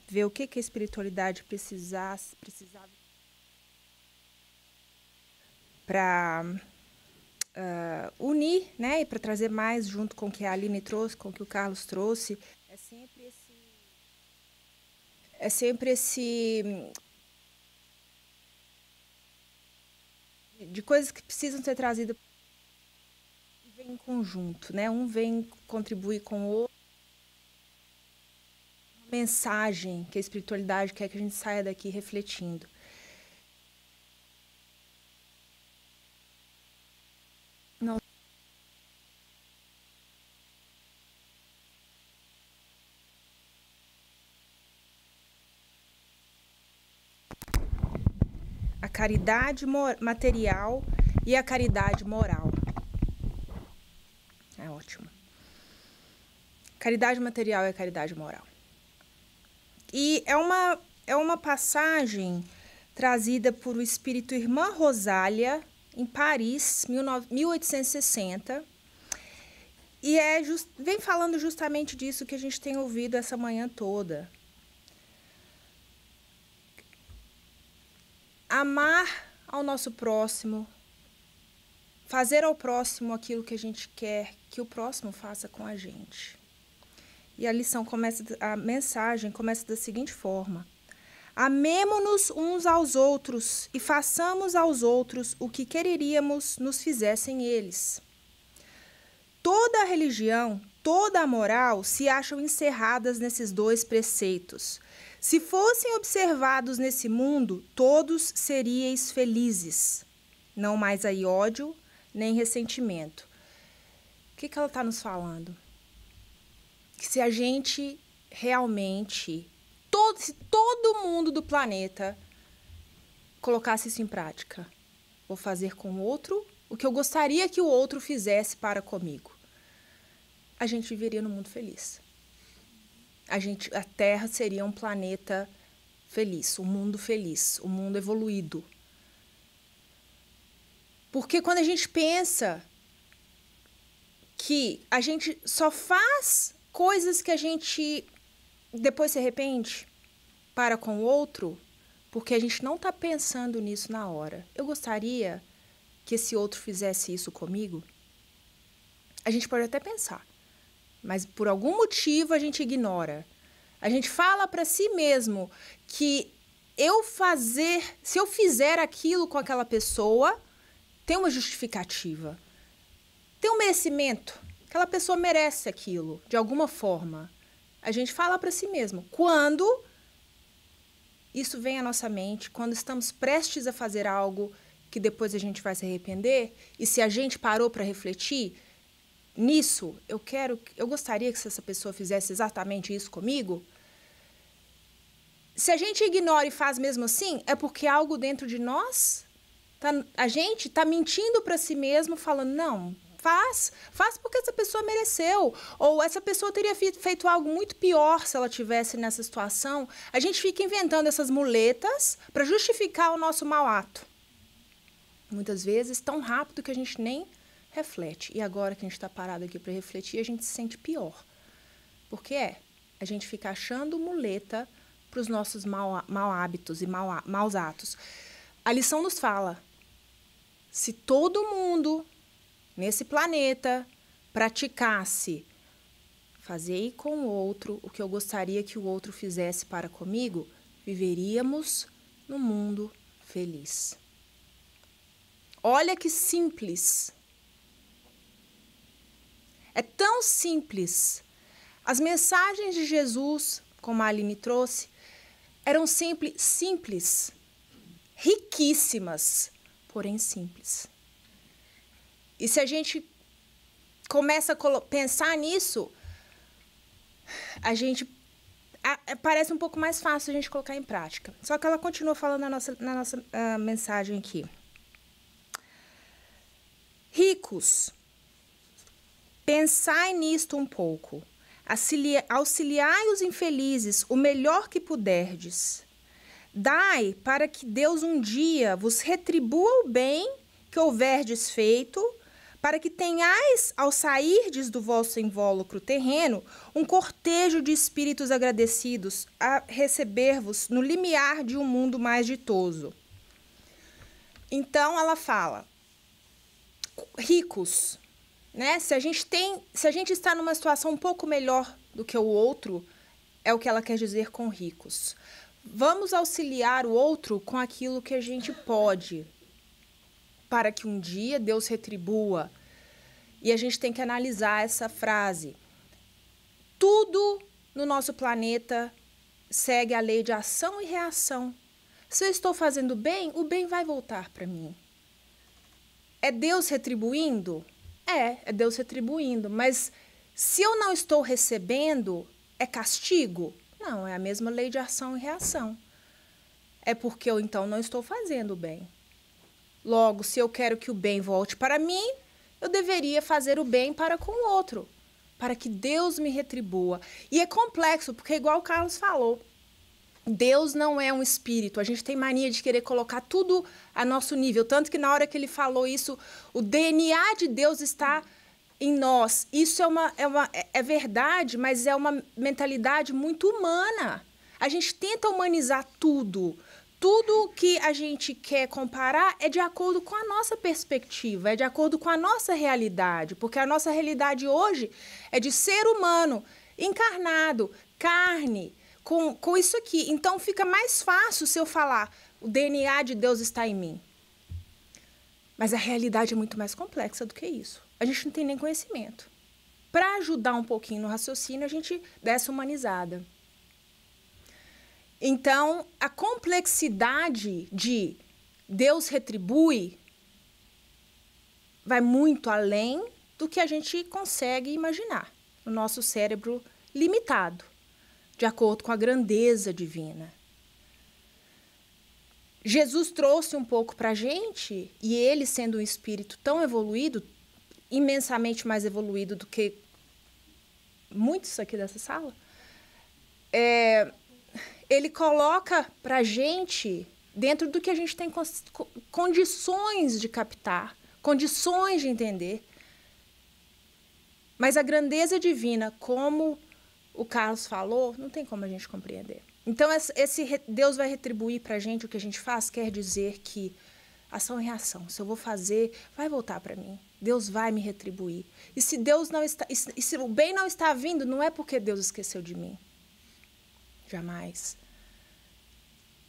[SPEAKER 5] ver o que a espiritualidade precisava para unir, né, e para trazer mais junto com o que a Aline trouxe, com o que o Carlos trouxe. É sempre esse de coisas que precisam ser trazidas e vem em conjunto, né? Um vem contribuir com o outro. Uma mensagem que a espiritualidade quer que a gente saia daqui refletindo. A caridade material e a caridade moral. É ótimo. Caridade material e a caridade moral. E é uma passagem trazida por o espírito Irmã Rosália, em Paris, 1860. E vem falando justamente disso que a gente tem ouvido essa manhã toda. Amar ao nosso próximo, fazer ao próximo aquilo que a gente quer que o próximo faça com a gente. E a mensagem começa da seguinte forma: amemo-nos uns aos outros e façamos aos outros o que quereríamos nos fizessem eles. Toda a religião, toda a moral se acham encerradas nesses dois preceitos. Se fossem observados nesse mundo, todos seríeis felizes. Não mais aí ódio, nem ressentimento. O que ela está nos falando? Que se a gente realmente, se todo mundo do planeta colocasse isso em prática, vou fazer com o outro o que eu gostaria que o outro fizesse para comigo, a gente viveria num mundo feliz. A Terra seria um planeta feliz, um mundo evoluído. Porque quando a gente pensa que a gente só faz coisas que a gente depois se arrepende para com o outro, porque a gente não está pensando nisso na hora. Eu gostaria que esse outro fizesse isso comigo. A gente pode até pensar, mas por algum motivo a gente ignora. A gente fala para si mesmo que se eu fizer aquilo com aquela pessoa, tem uma justificativa, tem um merecimento, aquela pessoa merece aquilo, de alguma forma. A gente fala para si mesmo. Quando isso vem à nossa mente, quando estamos prestes a fazer algo que depois a gente vai se arrepender, e se a gente parou para refletir nisso, eu gostaria que essa pessoa fizesse exatamente isso comigo, Se a gente ignora e faz mesmo assim, é porque algo dentro de nós, a gente está mentindo para si mesmo, falando, não, faz porque essa pessoa mereceu. Ou essa pessoa teria feito algo muito pior se ela tivesse nessa situação. A gente fica inventando essas muletas para justificar o nosso mau ato. Muitas vezes, tão rápido que a gente nem reflete. E agora que a gente está parado aqui para refletir, a gente se sente pior. Porque a gente fica achando muleta para os nossos mau hábitos e maus atos. A lição nos fala, se todo mundo nesse planeta praticasse fazer com o outro o que eu gostaria que o outro fizesse para comigo, viveríamos num mundo feliz. Olha que simples. É tão simples. As mensagens de Jesus, como a Aline trouxe, eram simples, riquíssimas, porém simples. E se a gente começa a pensar nisso, parece um pouco mais fácil a gente colocar em prática. Só que ela continua falando na nossa mensagem aqui. Ricos, pensai nisto um pouco. Auxiliai os infelizes o melhor que puderdes. Dai para que Deus um dia vos retribua o bem que houverdes feito, para que tenhais, ao sairdes do vosso invólucro terreno, um cortejo de espíritos agradecidos a receber-vos no limiar de um mundo mais ditoso. Então, ela fala, ricos, né? Se a gente está numa situação um pouco melhor do que o outro, é o que ela quer dizer com ricos. Vamos auxiliar o outro com aquilo que a gente pode, para que um dia Deus retribua. E a gente tem que analisar essa frase. Tudo no nosso planeta segue a lei de ação e reação. Se eu estou fazendo bem, o bem vai voltar para mim. É Deus retribuindo? É Deus retribuindo. Mas se eu não estou recebendo, é castigo? Não, é a mesma lei de ação e reação. É porque eu, então, não estou fazendo o bem. Logo, se eu quero que o bem volte para mim, eu deveria fazer o bem para com o outro, para que Deus me retribua. E é complexo, porque igual o Carlos falou, Deus não é um espírito. A gente tem mania de querer colocar tudo a nosso nível. Tanto que na hora que ele falou isso, o DNA de Deus está em nós. Isso é verdade, mas é uma mentalidade muito humana. A gente tenta humanizar tudo. Tudo que a gente quer comparar é de acordo com a nossa perspectiva, é de acordo com a nossa realidade, porque a nossa realidade hoje é de ser humano, encarnado, carne, com isso aqui. Então, fica mais fácil se eu falar, o DNA de Deus está em mim. Mas a realidade é muito mais complexa do que isso. A gente não tem nem conhecimento. Para ajudar um pouquinho no raciocínio, a gente dá essa humanizada. Então, a complexidade de Deus retribui vai muito além do que a gente consegue imaginar no nosso cérebro limitado, de acordo com a grandeza divina. Jesus trouxe um pouco para a gente, e ele, sendo um espírito tão evoluído, imensamente mais evoluído do que muitos aqui dessa sala, ele coloca para a gente, dentro do que a gente tem condições de captar, condições de entender. Mas a grandeza divina, como o Carlos falou, não tem como a gente compreender. Então, esse Deus vai retribuir para a gente o que a gente faz, quer dizer que ação e reação. Se eu vou fazer, vai voltar para mim. Deus vai me retribuir. E se Deus não está, e se o bem não está vindo, não é porque Deus esqueceu de mim. Jamais.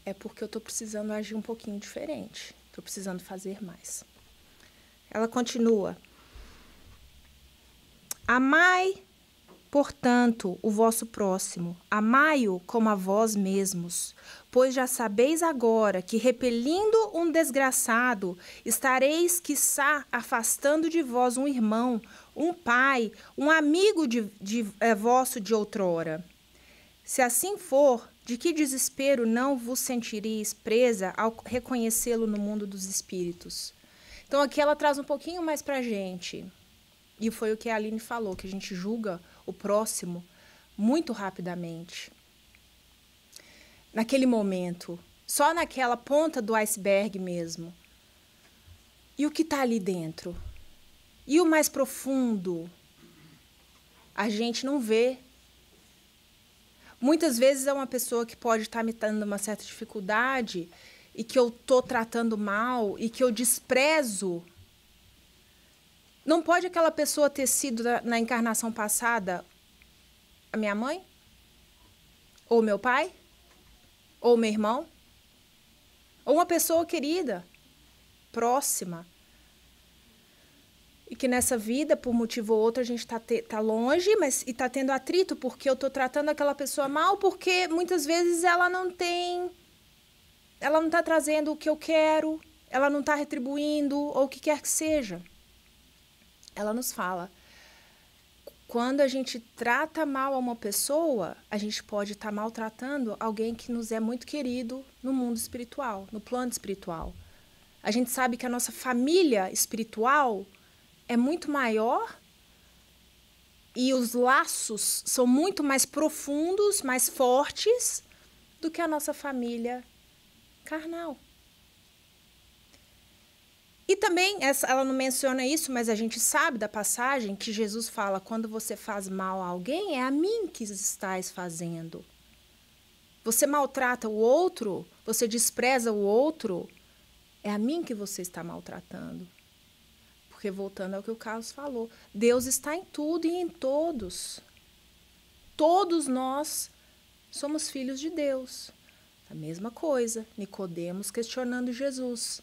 [SPEAKER 5] É porque eu estou precisando agir um pouquinho diferente. Estou precisando fazer mais. Ela continua. Amai, portanto, o vosso próximo. Amai-o como a vós mesmos. Pois já sabeis agora que, repelindo um desgraçado, estareis, quiçá, afastando de vós um irmão, um pai, um amigo vosso de outrora. Se assim for, De que desespero não vos sentiríeis presa ao reconhecê-lo no mundo dos espíritos? Então, aqui ela traz um pouquinho mais para a gente. E foi o que a Aline falou, que a gente julga o próximo muito rapidamente. Naquele momento, só naquela ponta do iceberg mesmo. E o que está ali dentro? E o mais profundo? A gente não vê. Muitas vezes é uma pessoa que pode estar me dando uma certa dificuldade e que eu estou tratando mal e que eu desprezo. Não pode aquela pessoa ter sido, na encarnação passada, a minha mãe? Ou meu pai? Ou meu irmão? Ou uma pessoa querida, próxima. E que nessa vida, por motivo ou outro, a gente tá longe, mas e está tendo atrito porque eu estou tratando aquela pessoa mal, porque muitas vezes ela não está trazendo o que eu quero, ela não está retribuindo, ou o que quer que seja. Ela nos fala, quando a gente trata mal a uma pessoa, a gente pode estar maltratando alguém que nos é muito querido no mundo espiritual, no plano espiritual. A gente sabe que a nossa família espiritual é muito maior e os laços são muito mais profundos, mais fortes do que a nossa família carnal. E também, ela não menciona isso, mas a gente sabe da passagem que Jesus fala, quando você faz mal a alguém, é a mim que estás fazendo. Você maltrata o outro, você despreza o outro, é a mim que você está maltratando. Porque, voltando ao que o Carlos falou, Deus está em tudo e em todos. Todos nós somos filhos de Deus. A mesma coisa, Nicodemos questionando Jesus.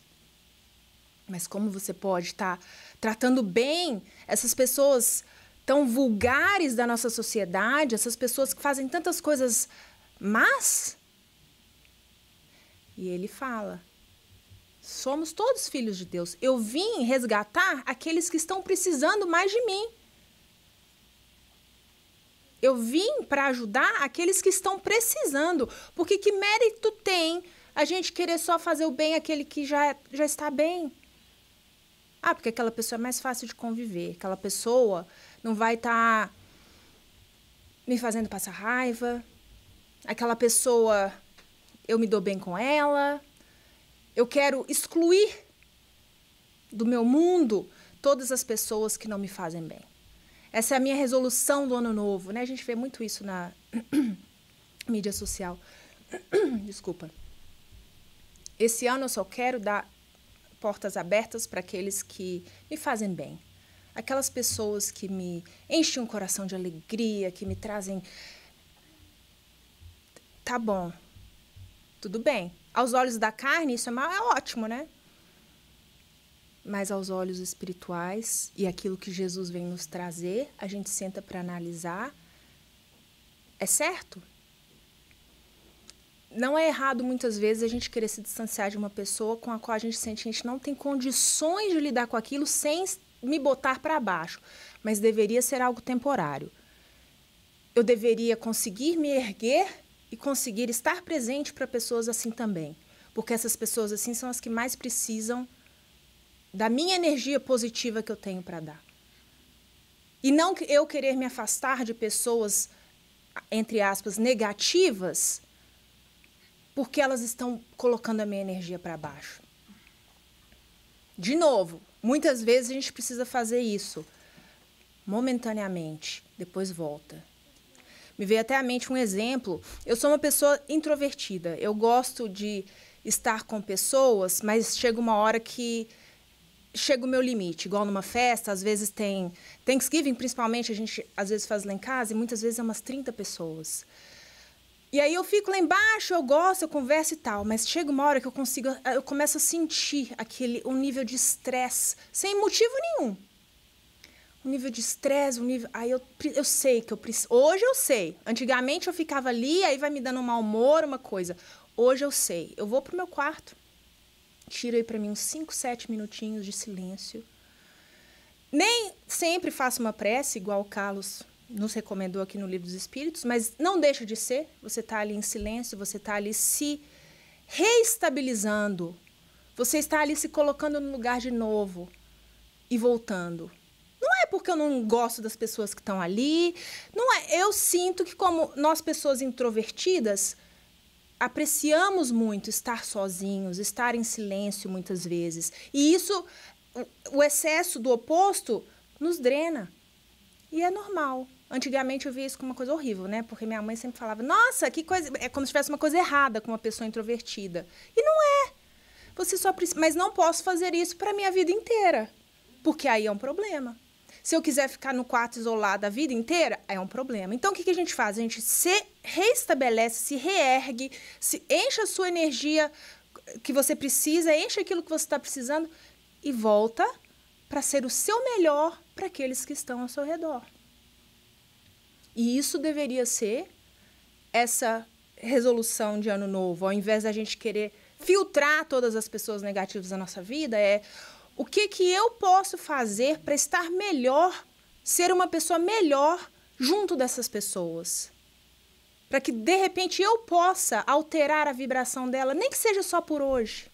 [SPEAKER 5] Mas como você pode estar tratando bem essas pessoas tão vulgares da nossa sociedade, essas pessoas que fazem tantas coisas más? E ele fala, somos todos filhos de Deus. Eu vim resgatar aqueles que estão precisando mais de mim. Eu vim para ajudar aqueles que estão precisando. Porque que mérito tem a gente querer só fazer o bem àquele que já está bem? Ah, porque aquela pessoa é mais fácil de conviver. Aquela pessoa não vai estar me fazendo passar raiva. Aquela pessoa, eu me dou bem com ela. Eu quero excluir do meu mundo todas as pessoas que não me fazem bem. Essa é a minha resolução do ano novo, né? A gente vê muito isso na mídia social. Desculpa. Esse ano eu só quero dar portas abertas para aqueles que me fazem bem. Aquelas pessoas que me enchem o coração de alegria, que me trazem... Tá bom, tudo bem. Aos olhos da carne, isso é ótimo, né? Mas aos olhos espirituais e aquilo que Jesus vem nos trazer, a gente senta para analisar. É certo? Não é errado, muitas vezes, a gente querer se distanciar de uma pessoa com a qual a gente sente que a gente não tem condições de lidar com aquilo sem me botar para baixo. Mas deveria ser algo temporário. Eu deveria conseguir me erguer e conseguir estar presente para pessoas assim também. Porque essas pessoas assim são as que mais precisam da minha energia positiva que eu tenho para dar. E não eu querer me afastar de pessoas, entre aspas, negativas, porque elas estão colocando a minha energia para baixo. De novo, muitas vezes a gente precisa fazer isso momentaneamente, depois volta. Me veio até à mente um exemplo. Eu sou uma pessoa introvertida. Eu gosto de estar com pessoas, mas chega uma hora que chega o meu limite. Igual numa festa, às vezes tem Thanksgiving, principalmente, a gente às vezes faz lá em casa, e muitas vezes é umas 30 pessoas. E aí eu fico lá embaixo, eu gosto, eu converso e tal, mas chega uma hora que eu começo a sentir um nível de estresse, sem motivo nenhum. Um nível de estresse, aí eu sei que eu preciso. Hoje eu sei. Antigamente eu ficava ali, aí vai me dando um mau humor, uma coisa. Hoje eu sei. Eu vou pro meu quarto, tiro aí para mim uns 5, 7 minutinhos de silêncio. Nem sempre faço uma prece, igual o Carlos nos recomendou aqui no Livro dos Espíritos, mas não deixa de ser. Você está ali em silêncio, você está ali se reestabilizando, você está ali se colocando no lugar de novo e voltando. Não é porque eu não gosto das pessoas que estão ali, não é. Eu sinto que, como nós, pessoas introvertidas, apreciamos muito estar sozinhos, estar em silêncio muitas vezes. E isso, o excesso do oposto, nos drena. E é normal. Antigamente eu via isso como uma coisa horrível, né? Porque minha mãe sempre falava, nossa, que coisa... É como se tivesse uma coisa errada com uma pessoa introvertida. E não é. Você só precisa... Mas não posso fazer isso para a minha vida inteira. Porque aí é um problema. Se eu quiser ficar no quarto isolado a vida inteira, é um problema. Então, o que a gente faz? A gente se reestabelece, se reergue, se enche a sua energia que você precisa, enche aquilo que você está precisando e volta para ser o seu melhor para aqueles que estão ao seu redor. E isso deveria ser essa resolução de ano novo, ao invés da gente querer filtrar todas as pessoas negativas da nossa vida, é o que eu posso fazer para estar melhor, ser uma pessoa melhor junto dessas pessoas. Para que, de repente, eu possa alterar a vibração dela, nem que seja só por hoje.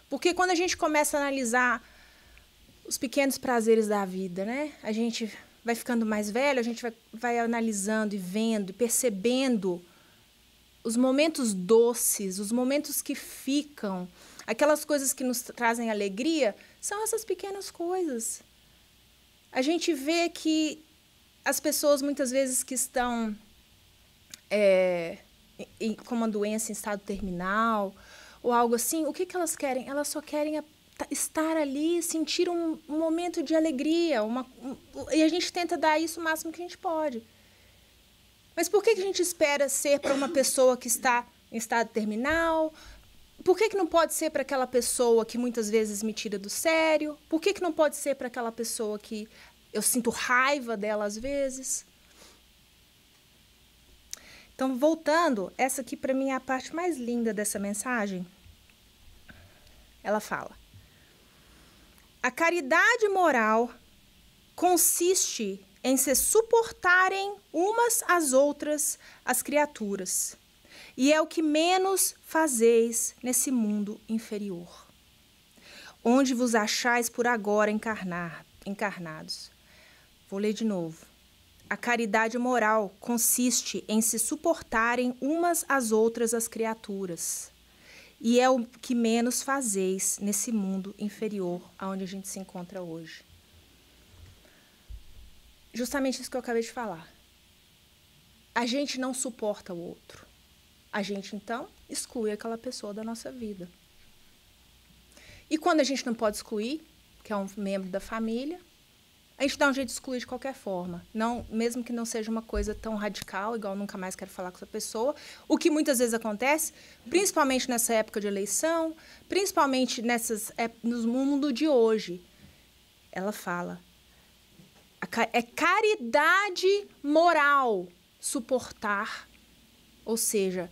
[SPEAKER 5] Porque quando a gente começa a analisar os pequenos prazeres da vida, né? A gente vai ficando mais velho, a gente vai analisando e vendo e percebendo os momentos doces, os momentos que ficam, aquelas coisas que nos trazem alegria, são essas pequenas coisas. A gente vê que as pessoas, muitas vezes, que estão com uma doença em estado terminal ou algo assim, o que elas querem? Elas só querem estar ali, sentir um momento de alegria. E a gente tenta dar isso o máximo que a gente pode. Mas por que a gente espera ser para uma pessoa que está em estado terminal? Por que não pode ser para aquela pessoa que muitas vezes me tira do sério? Por que não pode ser para aquela pessoa que eu sinto raiva dela às vezes? Então, voltando, essa aqui para mim é a parte mais linda dessa mensagem. Ela fala: a caridade moral consiste em se suportarem umas às outras as criaturas, e é o que menos fazeis nesse mundo inferior, onde vos achais por agora encarnados. Vou ler de novo. A caridade moral consiste em se suportarem umas às outras as criaturas, e é o que menos fazeis nesse mundo inferior aonde a gente se encontra hoje. Justamente isso que eu acabei de falar. A gente não suporta o outro. A gente, então, exclui aquela pessoa da nossa vida. E quando a gente não pode excluir, que é um membro da família, a gente dá um jeito de excluir de qualquer forma. Não, mesmo que não seja uma coisa tão radical, igual nunca mais quero falar com essa pessoa. O que muitas vezes acontece, principalmente nessa época de eleição, principalmente no mundo de hoje. Ela fala, é caridade moral suportar, ou seja,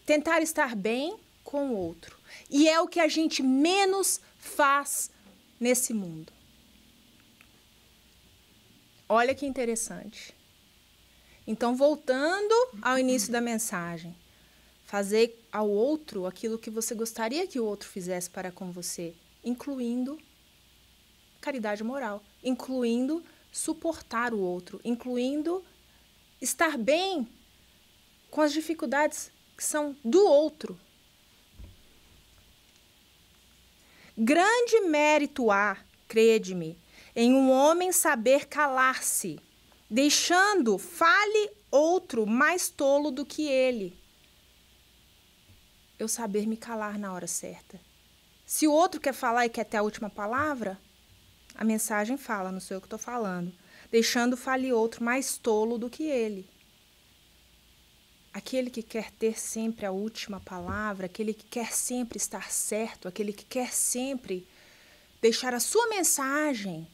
[SPEAKER 5] tentar estar bem com o outro. E é o que a gente menos faz nesse mundo. Olha que interessante. Então, voltando ao início da mensagem, fazer ao outro aquilo que você gostaria que o outro fizesse para com você, incluindo caridade moral, incluindo suportar o outro, incluindo estar bem com as dificuldades que são do outro. Grande mérito há, crede-me, em um homem saber calar-se, deixando fale outro mais tolo do que ele. Eu saber me calar na hora certa. Se o outro quer falar e quer ter a última palavra, a mensagem fala, não sou eu que estou falando, deixando fale outro mais tolo do que ele. Aquele que quer ter sempre a última palavra, aquele que quer sempre estar certo, aquele que quer sempre deixar a sua mensagem,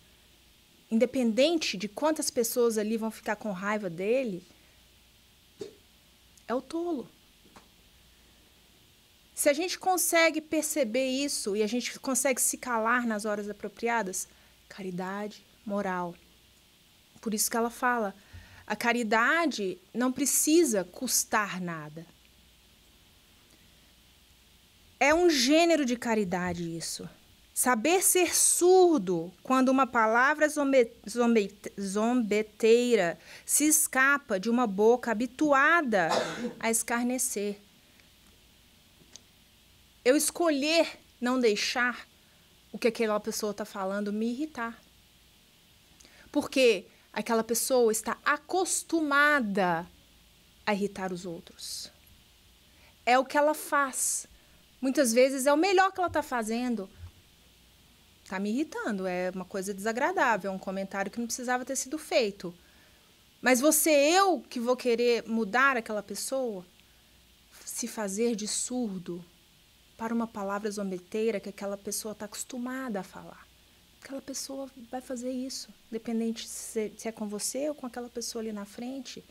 [SPEAKER 5] independente de quantas pessoas ali vão ficar com raiva dele, é o tolo. Se a gente consegue perceber isso e a gente consegue se calar nas horas apropriadas, caridade moral. Por isso que ela fala, a caridade não precisa custar nada. É um gênero de caridade isso. Saber ser surdo quando uma palavra zombeteira se escapa de uma boca habituada a escarnecer. Eu escolher não deixar o que aquela pessoa está falando me irritar. Porque aquela pessoa está acostumada a irritar os outros. É o que ela faz. Muitas vezes é o melhor que ela está fazendo. Está me irritando, é uma coisa desagradável, é um comentário que não precisava ter sido feito. Mas eu que vou querer mudar aquela pessoa, se fazer de surdo para uma palavra zombeteira que aquela pessoa está acostumada a falar. Aquela pessoa vai fazer isso, independente se é com você ou com aquela pessoa ali na frente.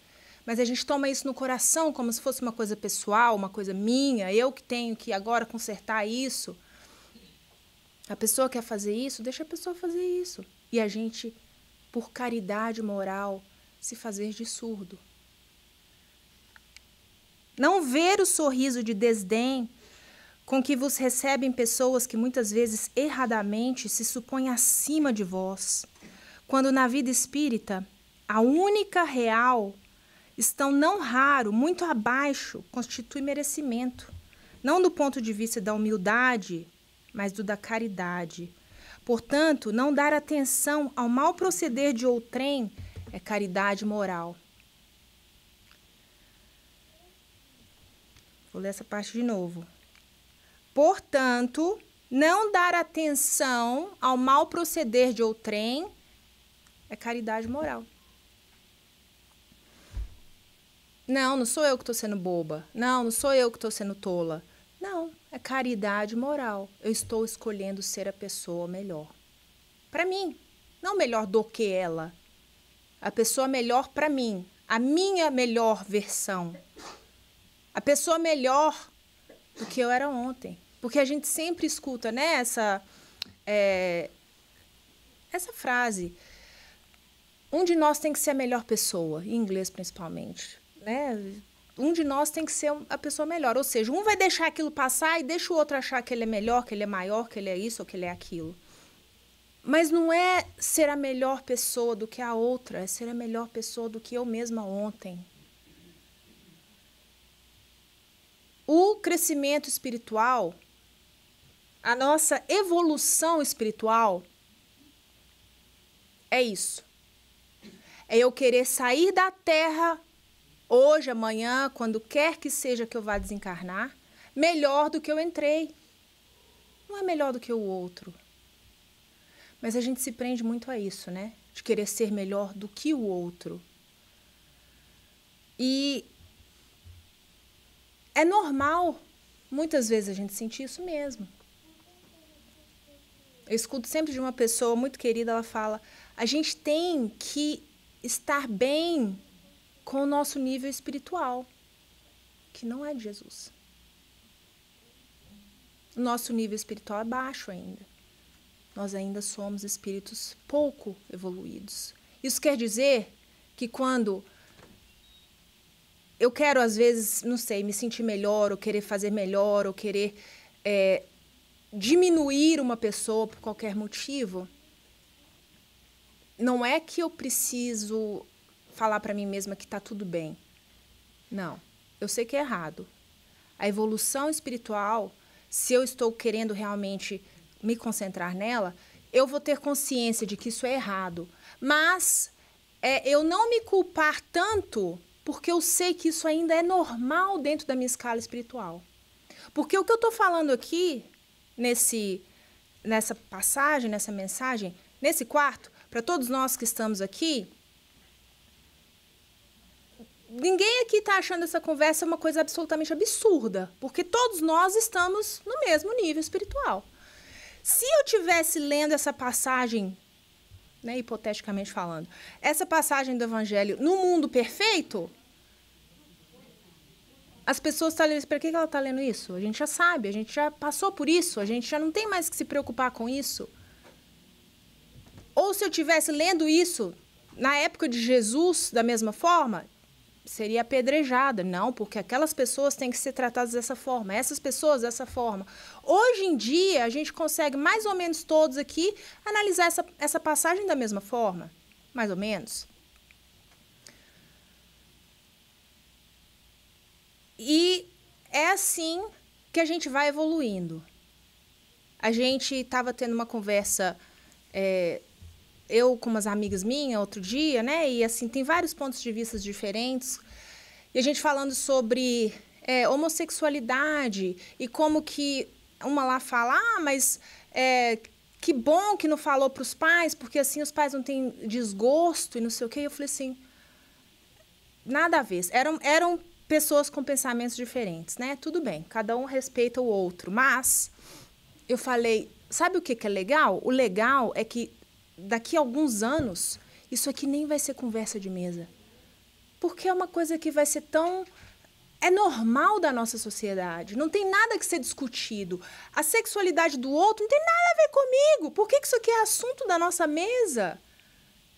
[SPEAKER 5] Mas a gente toma isso no coração como se fosse uma coisa pessoal, uma coisa minha, eu que tenho que agora consertar isso. A pessoa quer fazer isso, deixa a pessoa fazer isso. E a gente, por caridade moral, se fazer de surdo. Não ver o sorriso de desdém com que vos recebem pessoas que muitas vezes erradamente se supõem acima de vós, quando na vida espírita a única real estão não raro, muito abaixo, constitui merecimento, não do ponto de vista da humildade, mas do da caridade. Portanto, não dar atenção ao mau proceder de outrem é caridade moral. Vou ler essa parte de novo. Portanto, não dar atenção ao mau proceder de outrem é caridade moral. Não sou eu que estou sendo boba. Não sou eu que estou sendo tola. Não, é caridade moral. Eu estou escolhendo ser a pessoa melhor. Para mim, não melhor do que ela. A pessoa melhor para mim. A minha melhor versão. A pessoa melhor do que eu era ontem. Porque a gente sempre escuta, né, essa frase. Um de nós tem que ser a melhor pessoa, em inglês principalmente. Né? Um de nós tem que ser a pessoa melhor. Ou seja, um vai deixar aquilo passar e deixa o outro achar que ele é melhor, que ele é maior, que ele é isso ou que ele é aquilo. Mas não é ser a melhor pessoa do que a outra, é ser a melhor pessoa do que eu mesma ontem. O crescimento espiritual, a nossa evolução espiritual, é isso. É eu querer sair da Terra hoje, amanhã, quando quer que seja que eu vá desencarnar, melhor do que eu entrei. Não é melhor do que o outro. Mas a gente se prende muito a isso, né? De querer ser melhor do que o outro. E é normal, muitas vezes, a gente sentir isso mesmo. Eu escuto sempre de uma pessoa muito querida, ela fala, a gente tem que estar bem com o nosso nível espiritual, que não é de Jesus. O nosso nível espiritual é baixo ainda. Nós ainda somos espíritos pouco evoluídos. Isso quer dizer que quando eu quero, às vezes, não sei, me sentir melhor, ou querer fazer melhor, ou querer diminuir uma pessoa por qualquer motivo, não é que eu preciso falar para mim mesma que está tudo bem. Não, eu sei que é errado. A evolução espiritual, se eu estou querendo realmente me concentrar nela, eu vou ter consciência de que isso é errado. Mas eu não me culpar tanto, porque eu sei que isso ainda é normal dentro da minha escala espiritual. Porque o que eu estou falando aqui, nessa passagem, nessa mensagem, nesse quarto, para todos nós que estamos aqui, ninguém aqui está achando essa conversa uma coisa absolutamente absurda, porque todos nós estamos no mesmo nível espiritual. Se eu tivesse lendo essa passagem, né, hipoteticamente falando, essa passagem do Evangelho no mundo perfeito, as pessoas estão lendo, para que ela está lendo isso? A gente já sabe, a gente já passou por isso, a gente já não tem mais que se preocupar com isso. Ou se eu estivesse lendo isso na época de Jesus, da mesma forma, seria apedrejada. Não, porque aquelas pessoas têm que ser tratadas dessa forma, essas pessoas dessa forma. Hoje em dia, a gente consegue, mais ou menos todos aqui, analisar essa passagem da mesma forma. Mais ou menos. E é assim que a gente vai evoluindo. A gente estava tendo uma conversa, eu com umas amigas minhas, outro dia, né? E assim, tem vários pontos de vista diferentes. E a gente falando sobre homossexualidade e como que uma lá fala, mas que bom que não falou para os pais, porque assim os pais não têm desgosto e não sei o quê. E eu falei assim, nada a ver. Eram pessoas com pensamentos diferentes, né? Tudo bem, cada um respeita o outro. Mas eu falei, sabe o que é legal? O legal é que daqui a alguns anos, isso aqui nem vai ser conversa de mesa. Porque é uma coisa que vai ser tão... É normal da nossa sociedade. Não tem nada que ser discutido. A sexualidade do outro não tem nada a ver comigo. Por que isso aqui é assunto da nossa mesa?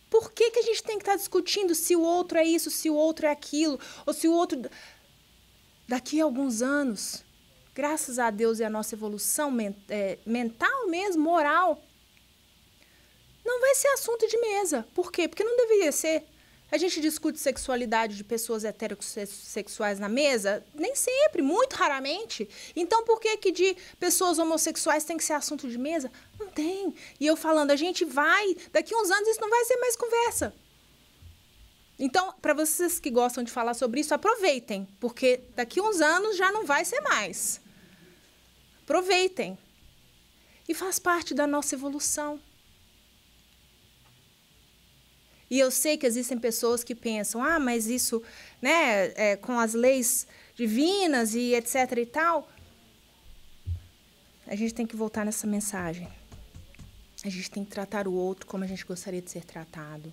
[SPEAKER 5] Por que a gente tem que estar discutindo se o outro é isso, se o outro é aquilo, ou se o outro... Daqui a alguns anos, graças a Deus e a nossa evolução mental mesmo, moral, não vai ser assunto de mesa. Por quê? Porque não deveria ser. A gente discute sexualidade de pessoas heterossexuais na mesa? Nem sempre, muito raramente. Então, por que de pessoas homossexuais tem que ser assunto de mesa? Não tem. E eu falando, a gente vai... Daqui a uns anos isso não vai ser mais conversa. Então, para vocês que gostam de falar sobre isso, aproveitem. Porque daqui a uns anos já não vai ser mais. Aproveitem. E faz parte da nossa evolução. E eu sei que existem pessoas que pensam, mas isso, né, com as leis divinas e etc e tal. A gente tem que voltar nessa mensagem. A gente tem que tratar o outro como a gente gostaria de ser tratado.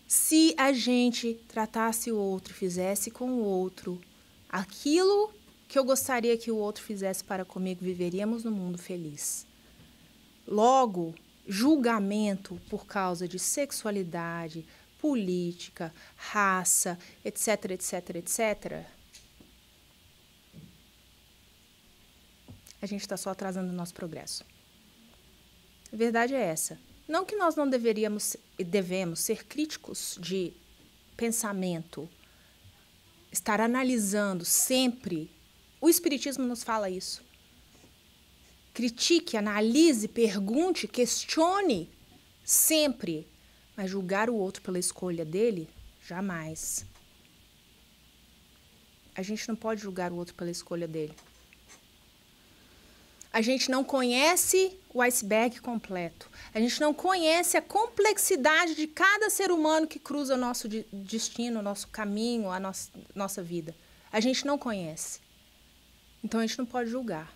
[SPEAKER 5] Se a gente tratasse o outro, fizesse com o outro aquilo que eu gostaria que o outro fizesse para comigo, viveríamos num mundo feliz. Logo, julgamento por causa de sexualidade, política, raça, etc, etc, etc. A gente está só atrasando o nosso progresso. A verdade é essa. Não que nós não devemos ser críticos de pensamento, estar analisando sempre. O Espiritismo nos fala isso. Critique, analise, pergunte, questione, sempre. Mas julgar o outro pela escolha dele, jamais. A gente não pode julgar o outro pela escolha dele. A gente não conhece o iceberg completo. A gente não conhece a complexidade de cada ser humano que cruza o nosso destino, o nosso caminho, a nossa vida. A gente não conhece. Então, a gente não pode julgar.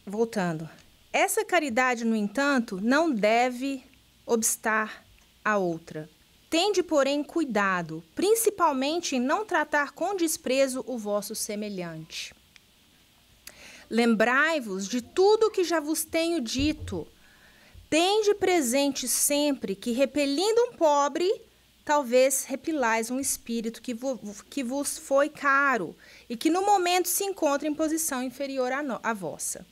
[SPEAKER 5] Voltando. Essa caridade, no entanto, não deve obstar a outra. Tende, porém, cuidado, principalmente em não tratar com desprezo o vosso semelhante. Lembrai-vos de tudo que já vos tenho dito. Tende presente sempre que, repelindo um pobre, talvez repilais um espírito que vos foi caro e que no momento se encontra em posição inferior à vossa.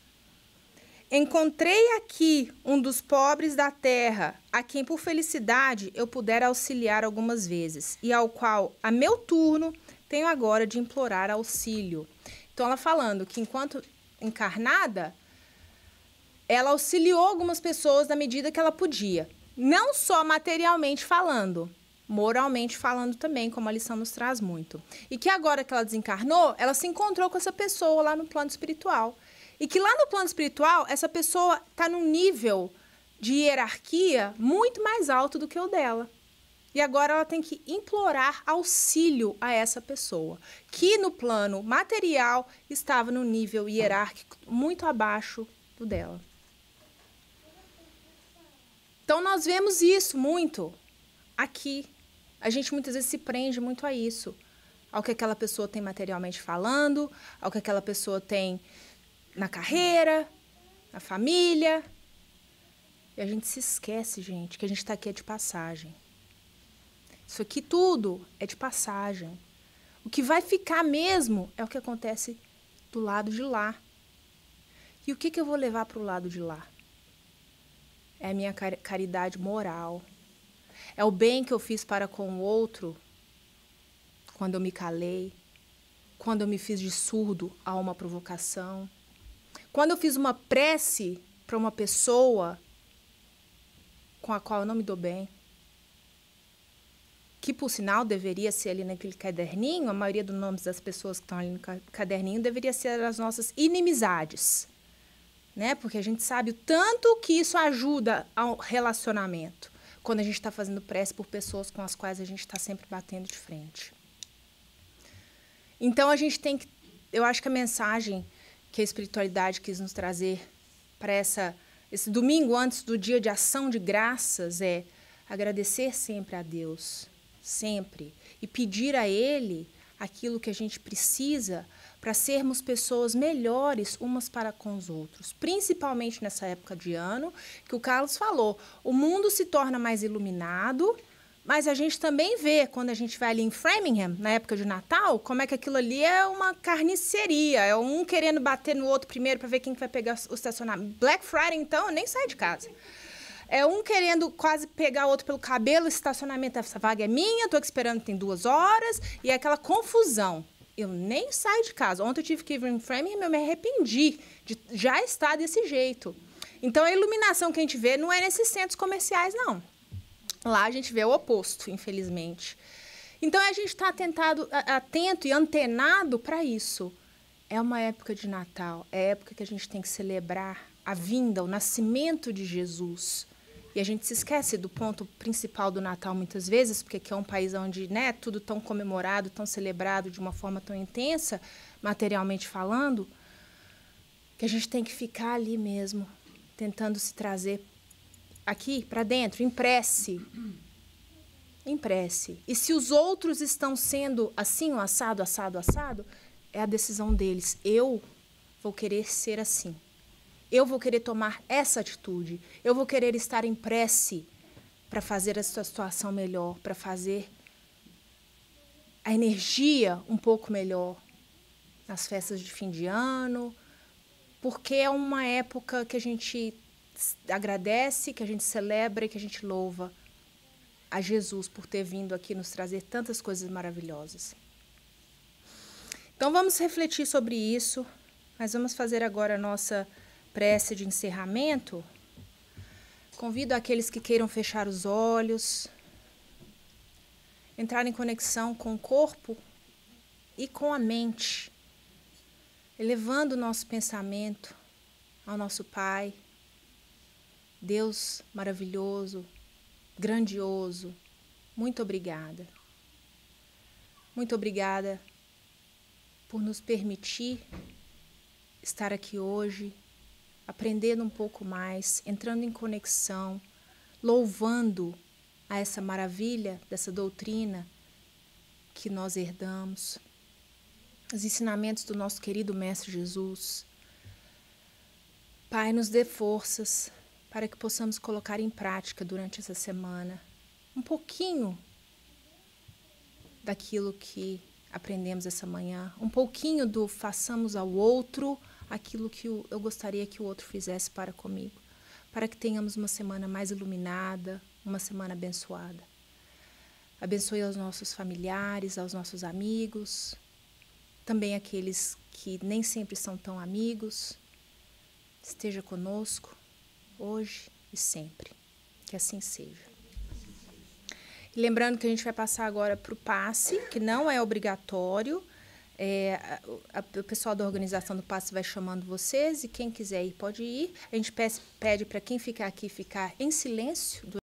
[SPEAKER 5] Encontrei aqui um dos pobres da terra, a quem por felicidade eu puder auxiliar algumas vezes, e ao qual, a meu turno, tenho agora de implorar auxílio. Então, ela falando que enquanto encarnada, ela auxiliou algumas pessoas na medida que ela podia. Não só materialmente falando, moralmente falando também, como a lição nos traz muito. E que agora que ela desencarnou, ela se encontrou com essa pessoa lá no plano espiritual. E que lá no plano espiritual, essa pessoa está num nível de hierarquia muito mais alto do que o dela. E agora ela tem que implorar auxílio a essa pessoa, que no plano material estava num nível hierárquico muito abaixo do dela. Então, nós vemos isso muito aqui. A gente muitas vezes se prende muito a isso. Ao que aquela pessoa tem materialmente falando, ao que aquela pessoa tem na carreira, na família. E a gente se esquece, gente, que a gente está aqui é de passagem. Isso aqui tudo é de passagem. O que vai ficar mesmo é o que acontece do lado de lá. E o que eu vou levar para o lado de lá? É a minha caridade moral. É o bem que eu fiz para com o outro quando eu me calei, quando eu me fiz de surdo a uma provocação, quando eu fiz uma prece para uma pessoa com a qual eu não me dou bem, que, por sinal, deveria ser ali naquele caderninho, a maioria dos nomes das pessoas que estão ali no caderninho deveria ser as nossas inimizades, né? Porque a gente sabe o tanto que isso ajuda ao relacionamento, quando a gente está fazendo prece por pessoas com as quais a gente está sempre batendo de frente. Então, a gente tem que... Eu acho que a mensagem que a espiritualidade quis nos trazer para esse domingo antes do dia de ação de graças é agradecer sempre a Deus, sempre, e pedir a Ele aquilo que a gente precisa para sermos pessoas melhores umas para com os outros, principalmente nessa época de ano, que o Carlos falou, o mundo se torna mais iluminado, mas a gente também vê, quando a gente vai ali em Framingham, na época de Natal, como é que aquilo ali é uma carniceria, é um querendo bater no outro primeiro para ver quem vai pegar o estacionamento. Black Friday, então, eu nem saio de casa. É um querendo quase pegar o outro pelo cabelo, esse estacionamento, essa vaga é minha, estou esperando, tem 2 horas, e é aquela confusão. Eu nem saio de casa. Ontem eu tive que ir em Framingham, eu me arrependi de já estar desse jeito. Então, a iluminação que a gente vê não é nesses centros comerciais, não. Lá a gente vê o oposto, infelizmente. Então, a gente está atento e antenado para isso. É uma época de Natal, é a época que a gente tem que celebrar a vinda, o nascimento de Jesus. E a gente se esquece do ponto principal do Natal muitas vezes, porque aqui é um país onde, né, tudo tão comemorado, tão celebrado de uma forma tão intensa, materialmente falando, que a gente tem que ficar ali mesmo, tentando se trazer aqui para dentro, em prece. Em prece. E se os outros estão sendo assim, o assado, assado, assado, é a decisão deles. Eu vou querer ser assim. Eu vou querer tomar essa atitude. Eu vou querer estar em prece para fazer essa situação melhor, para fazer a energia um pouco melhor nas festas de fim de ano, porque é uma época que a gente agradece, que a gente celebra e que a gente louva a Jesus por ter vindo aqui nos trazer tantas coisas maravilhosas. Então, vamos refletir sobre isso, mas vamos fazer agora a nossa prece de encerramento. Convido aqueles que queiram fechar os olhos, entrar em conexão com o corpo e com a mente, elevando o nosso pensamento ao nosso Pai, Deus maravilhoso, grandioso. Muito obrigada. Muito obrigada por nos permitir estar aqui hoje, aprendendo um pouco mais, entrando em conexão, louvando a essa maravilha dessa doutrina que nós herdamos, os ensinamentos do nosso querido Mestre Jesus. Pai, nos dê forças para que possamos colocar em prática durante essa semana um pouquinho daquilo que aprendemos essa manhã, um pouquinho do façamos ao outro aquilo que eu gostaria que o outro fizesse para comigo, para que tenhamos uma semana mais iluminada, uma semana abençoada. Abençoe aos nossos familiares, aos nossos amigos, também aqueles que nem sempre são tão amigos. Esteja conosco hoje e sempre. Que assim seja. E lembrando que a gente vai passar agora para o passe, que não é obrigatório. O pessoal da organização do passe vai chamando vocês e quem quiser ir pode ir. A gente pede para quem ficar aqui ficar em silêncio